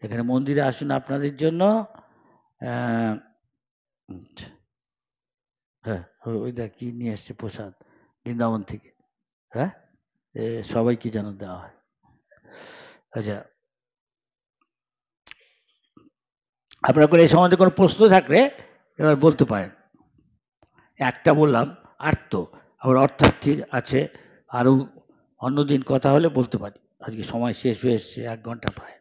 Speaker 1: এখানে মন্দিরে আসুন আপনাদের জন্য। হ্যাঁ, ওই দেখ কি নিয়ে এসছে প্রসাদ বৃন্দাবন থেকে। হ্যাঁ, সবাইকে যেন দেওয়া হয়। আচ্ছা, আপনার করে এই সম্বন্ধে কোনো প্রশ্ন থাকলে এবার বলতে পারেন। একটা বললাম, আর তো আবার অর্থার্থী আছে, আরো অন্যদিন কথা হলে বলতে পারি। আজকে সময় শেষ হয়ে এসছে, 1 ঘন্টা প্রায়।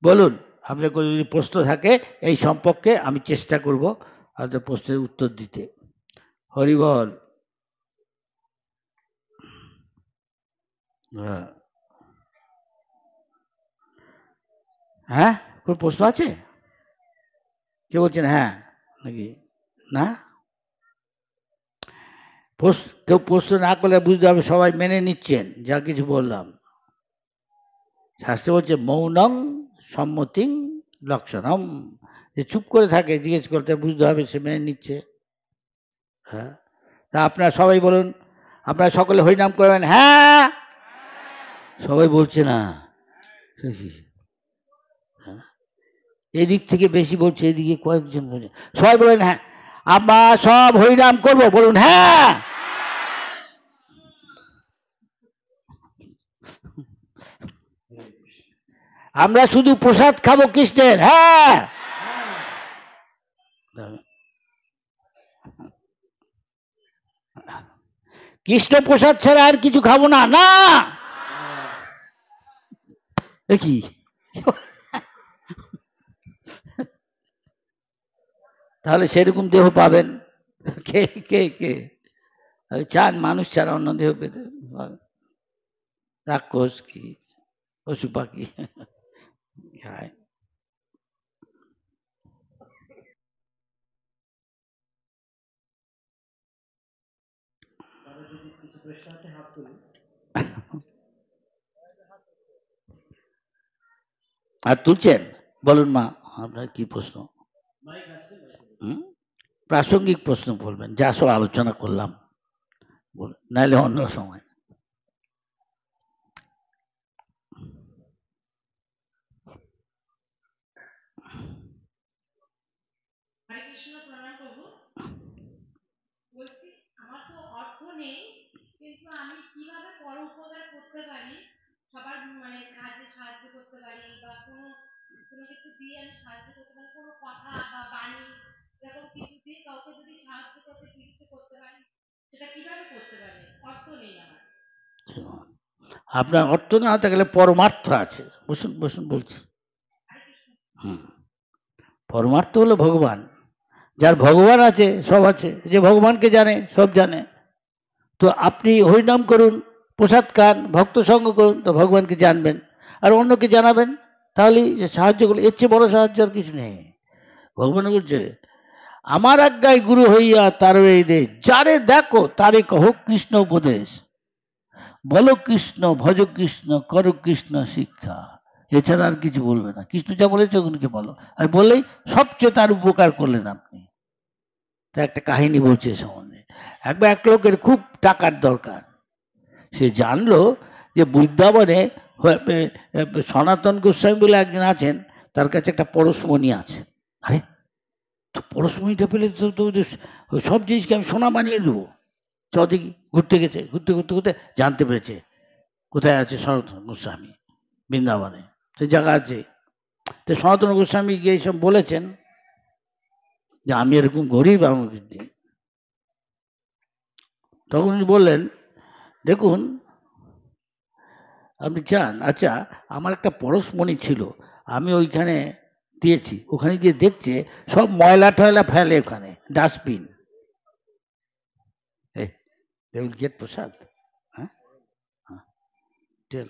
Speaker 1: বলুন, আপনার কোনো যদি প্রশ্ন থাকে এই সম্পর্কে, আমি চেষ্টা করব আপনাদের প্রশ্নের উত্তর দিতে। হরি বল। হ্যাঁ, কোন প্রশ্ন আছে? কে বলছেন হ্যাঁ নাকি না? কেউ প্রশ্ন না করলে বুঝতে হবে সবাই মেনে নিচ্ছেন যা কিছু বললাম। শাস্ত্রে বলছে মৌনং সম্মতিং লক্ষণম, যে চুপ করে থাকে জিজ্ঞেস করতে বুঝতে হবে সে মেনে নিচ্ছে। হ্যাঁ, তা আপনারা সবাই বলুন, আপনারা সকলে হরিনাম করবেন। হ্যাঁ, সবাই বলছে না, এদিক থেকে বেশি বলছে, এদিকে কয়েকজন বলছে। সবাই বলেন হ্যাঁ, আমরা সব হরিনাম করবো, বলুন হ্যাঁ। আমরা শুধু প্রসাদ খাবো কৃষ্ণের। হ্যাঁ, কৃষ্ণ প্রসাদ ছাড়া আর কিছু খাবো না। না কি তাহলে সেরকম দেহ পাবেন? কে কে কে চান মানুষ ছাড়া অন্য দেহ পেতে? রাক্ষস কি পশু পাখি খায়? আর তুলছেন? বলুন মা, আপনার কি প্রশ্ন? প্রাসঙ্গিক প্রশ্ন বলবেন, যা সব আলোচনা করলাম নাহলে অন্য সময়। আপনার অর্থ না হতে গেলে পরমার্থ আছে। বসুন বসুন বলছি। পরমার্থ হলো ভগবান। যার ভগবান আছে সব আছে, যে ভগবানকে জানে সব জানে। তো আপনি হরিনাম করুন, প্রসাদ খান, ভক্ত সঙ্গ করুন, তো ভগবানকে জানবেন আর অন্যকে জানাবেন, তাহলেই সাহায্য করলে, এর চেয়ে বড় সাহায্য আর কিছু নেই। ভগবান বলছে, আমার আজ্ঞায় গুরু হইয়া তার এই দেশ, যারে দেখো তারে কহ কৃষ্ণ উপদেশ, বলো কৃষ্ণ, ভজ কৃষ্ণ, কর কৃষ্ণ শিক্ষা। এছাড়া আর কিছু বলবে না। কৃষ্ণ যা বলেছে ওগুলোকে বলো, আর বললেই সবচেয়ে তার উপকার করলেন আপনি। তা একটা কাহিনী বলছে এ সম্বন্ধে। একবার এক লোকের খুব টাকার দরকার। সে জানলো যে বৃন্দাবনে সনাতন গোস্বামী বলে একজন আছেন, তার কাছে একটা পরশমণি আছে। আরে, তো পরশমণিটা পেলে তো সব জিনিসকে আমি সোনা বানিয়ে দেবো। চদিকে ঘুরতে গেছে, ঘুরতে ঘুরতে ঘুরতে জানতে পেরেছে কোথায় আছে সনাতন গোস্বামী, বৃন্দাবনে সে জায়গা আছে। তো সনাতন গোস্বামী গিয়ে এইসব বলেছেন যে আমি এরকম গরিব, আমাকে দিন। তখন উনি বললেন, দেখুন আপনি চান, আচ্ছা আমার একটা পরশমণি ছিল, আমি ওইখানে দিয়েছি, ওখানে গিয়ে দেখছে সব ময়লা টয়লা ফেলে ওখানে, dustbin. They will get prasad. Huh? Huh. Tell,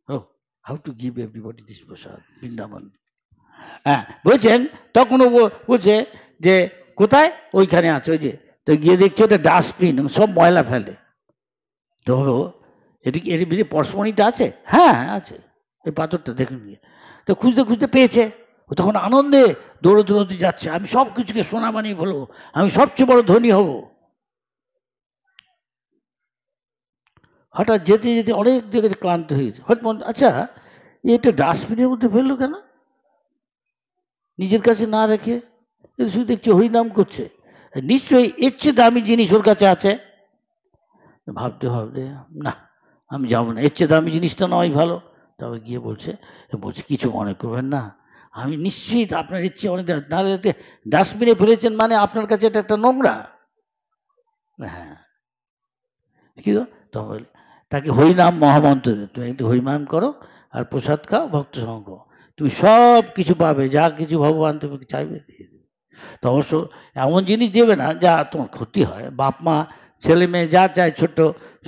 Speaker 1: oh, how to give everybody this prasad, Vrindavan. হ্যাঁ, বলছেন তখন ও বলছে যে কোথায়, ওইখানে আছে, ওই যে। তো গিয়ে দেখছে ওটা ডাস্টবিন, সব ময়লা ফেলে। তো এদিকে এর ভিতরে পরশমণিটা আছে, হ্যাঁ আছে, এই পাথরটা দেখুন গিয়ে। তো খুঁজতে খুঁজতে পেয়েছে, ও তখন আনন্দে দৌড়ে দৌড়তে যাচ্ছে, আমি সব কিছুকে সোনা বানিয়ে বলবো, আমি সবচেয়ে বড় ধনী হব। হঠাৎ যেতে যেতে অনেক জায়গায় ক্লান্ত হয়েছে, হঠাৎ মনে, আচ্ছা এটা ডাস্টবিনের মধ্যে ফেললো কেন, নিজের কাছে না রেখে? শুধু দেখছি হরিনাম করছে, নিশ্চয়ই এর চেয়ে দামি জিনিস ওর কাছে আছে। ভাবতে ভাবতে, না আমি যাবো না, এর চেয়ে দামি জিনিসটা নয় ভালো। তবে গিয়ে বলছে, কিছু মনে করবেন না, আমি নিশ্চিত আপনার ইচ্ছে অনেক, নাহলে ডাস্টবিনে ফেলেছেন মানে আপনার কাছে এটা একটা নোংরা। হ্যাঁ, কি তবে তাকে হরিনাম মহামন্ত্র দে, তুমি একটু হরিনাম করো আর প্রসাদ খাও, ভক্ত সঙ্গ, তুমি সব কিছু পাবে, যা কিছু ভগবান তুমি চাইবে দিয়ে দেবে। তো অবশ্য এমন জিনিস দেবে না যা তোমার ক্ষতি হয়। বাপ মা ছেলে মেয়ে যা চায় ছোট্ট,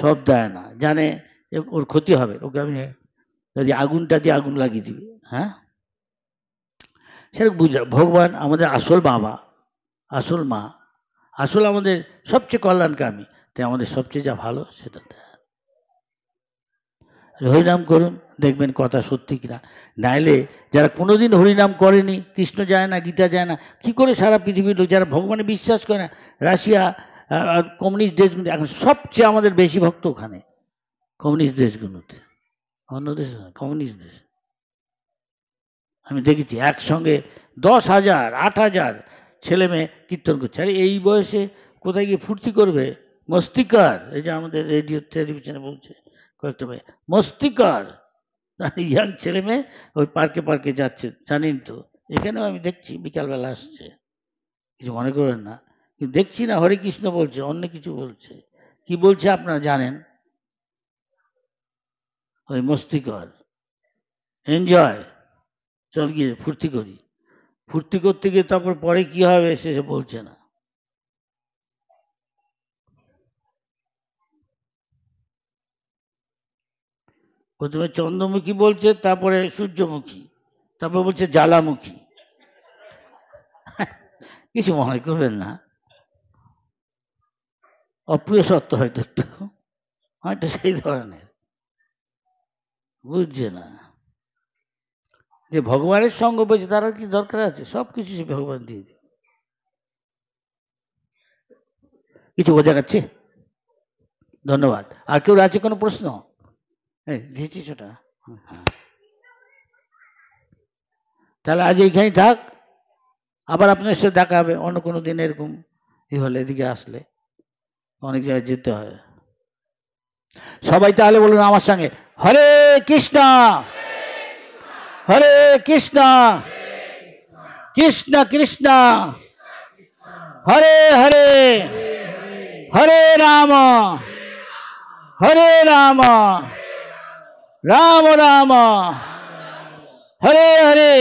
Speaker 1: সব দেয় না, জানে ওর ক্ষতি হবে, ওকে আমি যদি আগুনটা দিয়ে আগুন লাগিয়ে দিবে। হ্যাঁ, সেরকম বুঝলাম। ভগবান আমাদের আসল বাবা, আসল মা, আসল আমাদের সবচেয়ে কল্যাণকামী, তাই আমাদের সবচেয়ে যা ভালো সেটা দেয়। হরিনাম করুন, দেখবেন কথা সত্যি কিনা। নাইলে যারা কোনোদিন হরিনাম করেনি, কৃষ্ণ যায় না, গীতা যায় না, কি করে সারা পৃথিবীর লোক যারা ভগবানে বিশ্বাস করে না, রাশিয়া আর কমিউনিস্ট দেশগুলো এখন সবচেয়ে আমাদের বেশি ভক্ত ওখানে, কমিউনিস্ট দেশগুলোতে, অন্য দেশে না, কমিউনিস্ট দেশ। আমি দেখেছি একসঙ্গে 10,000 8,000 ছেলে মেয়ে কীর্তন করছে। আরে এই বয়সে কোথায় গিয়ে ফুর্তি করবে? মস্তিকার, এই যে আমাদের রেডিও টেলিভিশনে বলছে কয়েকটা মেয়ে, মস্তিকার ইয়াং ছেলে মেয়ে ওই পার্কে পার্কে যাচ্ছে, জানেন তো। এখানেও আমি দেখছি বিকালবেলা আসছে, কিছু মনে করেন না, কিন্তু দেখছি না হরে কৃষ্ণ বলছে, অন্য কিছু বলছে। কি বলছে আপনারা জানেন? ওই মস্তিকর, এনজয়, চল গিয়ে ফুর্তি করি। ফুর্তি করতে গিয়ে তারপর পরে কি হবে সে বলছে না। প্রথমে চন্দ্রমুখী বলছে, তারপরে সূর্যমুখী, তারপর বলছে জ্বালামুখী। কিছু মনে করবেন না, অপ্রিয় সত্য হয়তো একটু। হয়তো সেই ধরনের, বুঝছে না যে ভগবানের সঙ্গ পেয়েছে, তারা কি দরকার আছে? সব কিছু সে ভগবান দিয়ে দেবে। কিছু বোঝা যাচ্ছে? ধন্যবাদ। আর কেউ আছে কোনো প্রশ্ন? দিয়েছিস ওটা? হ্যাঁ, তাহলে আজ এইখানেই থাক। আবার আপনার সাথে দেখা হবে অন্য কোনো দিন, এরকম ই হলে এদিকে আসলে অনেক জায়গায় যেতে হয়। সবাই তাহলে বলুন আমার সঙ্গে, হরে কৃষ্ণ হরে কৃষ্ণ কৃষ্ণ কৃষ্ণ হরে হরে হরে রাম রাম রাম হরে হরে।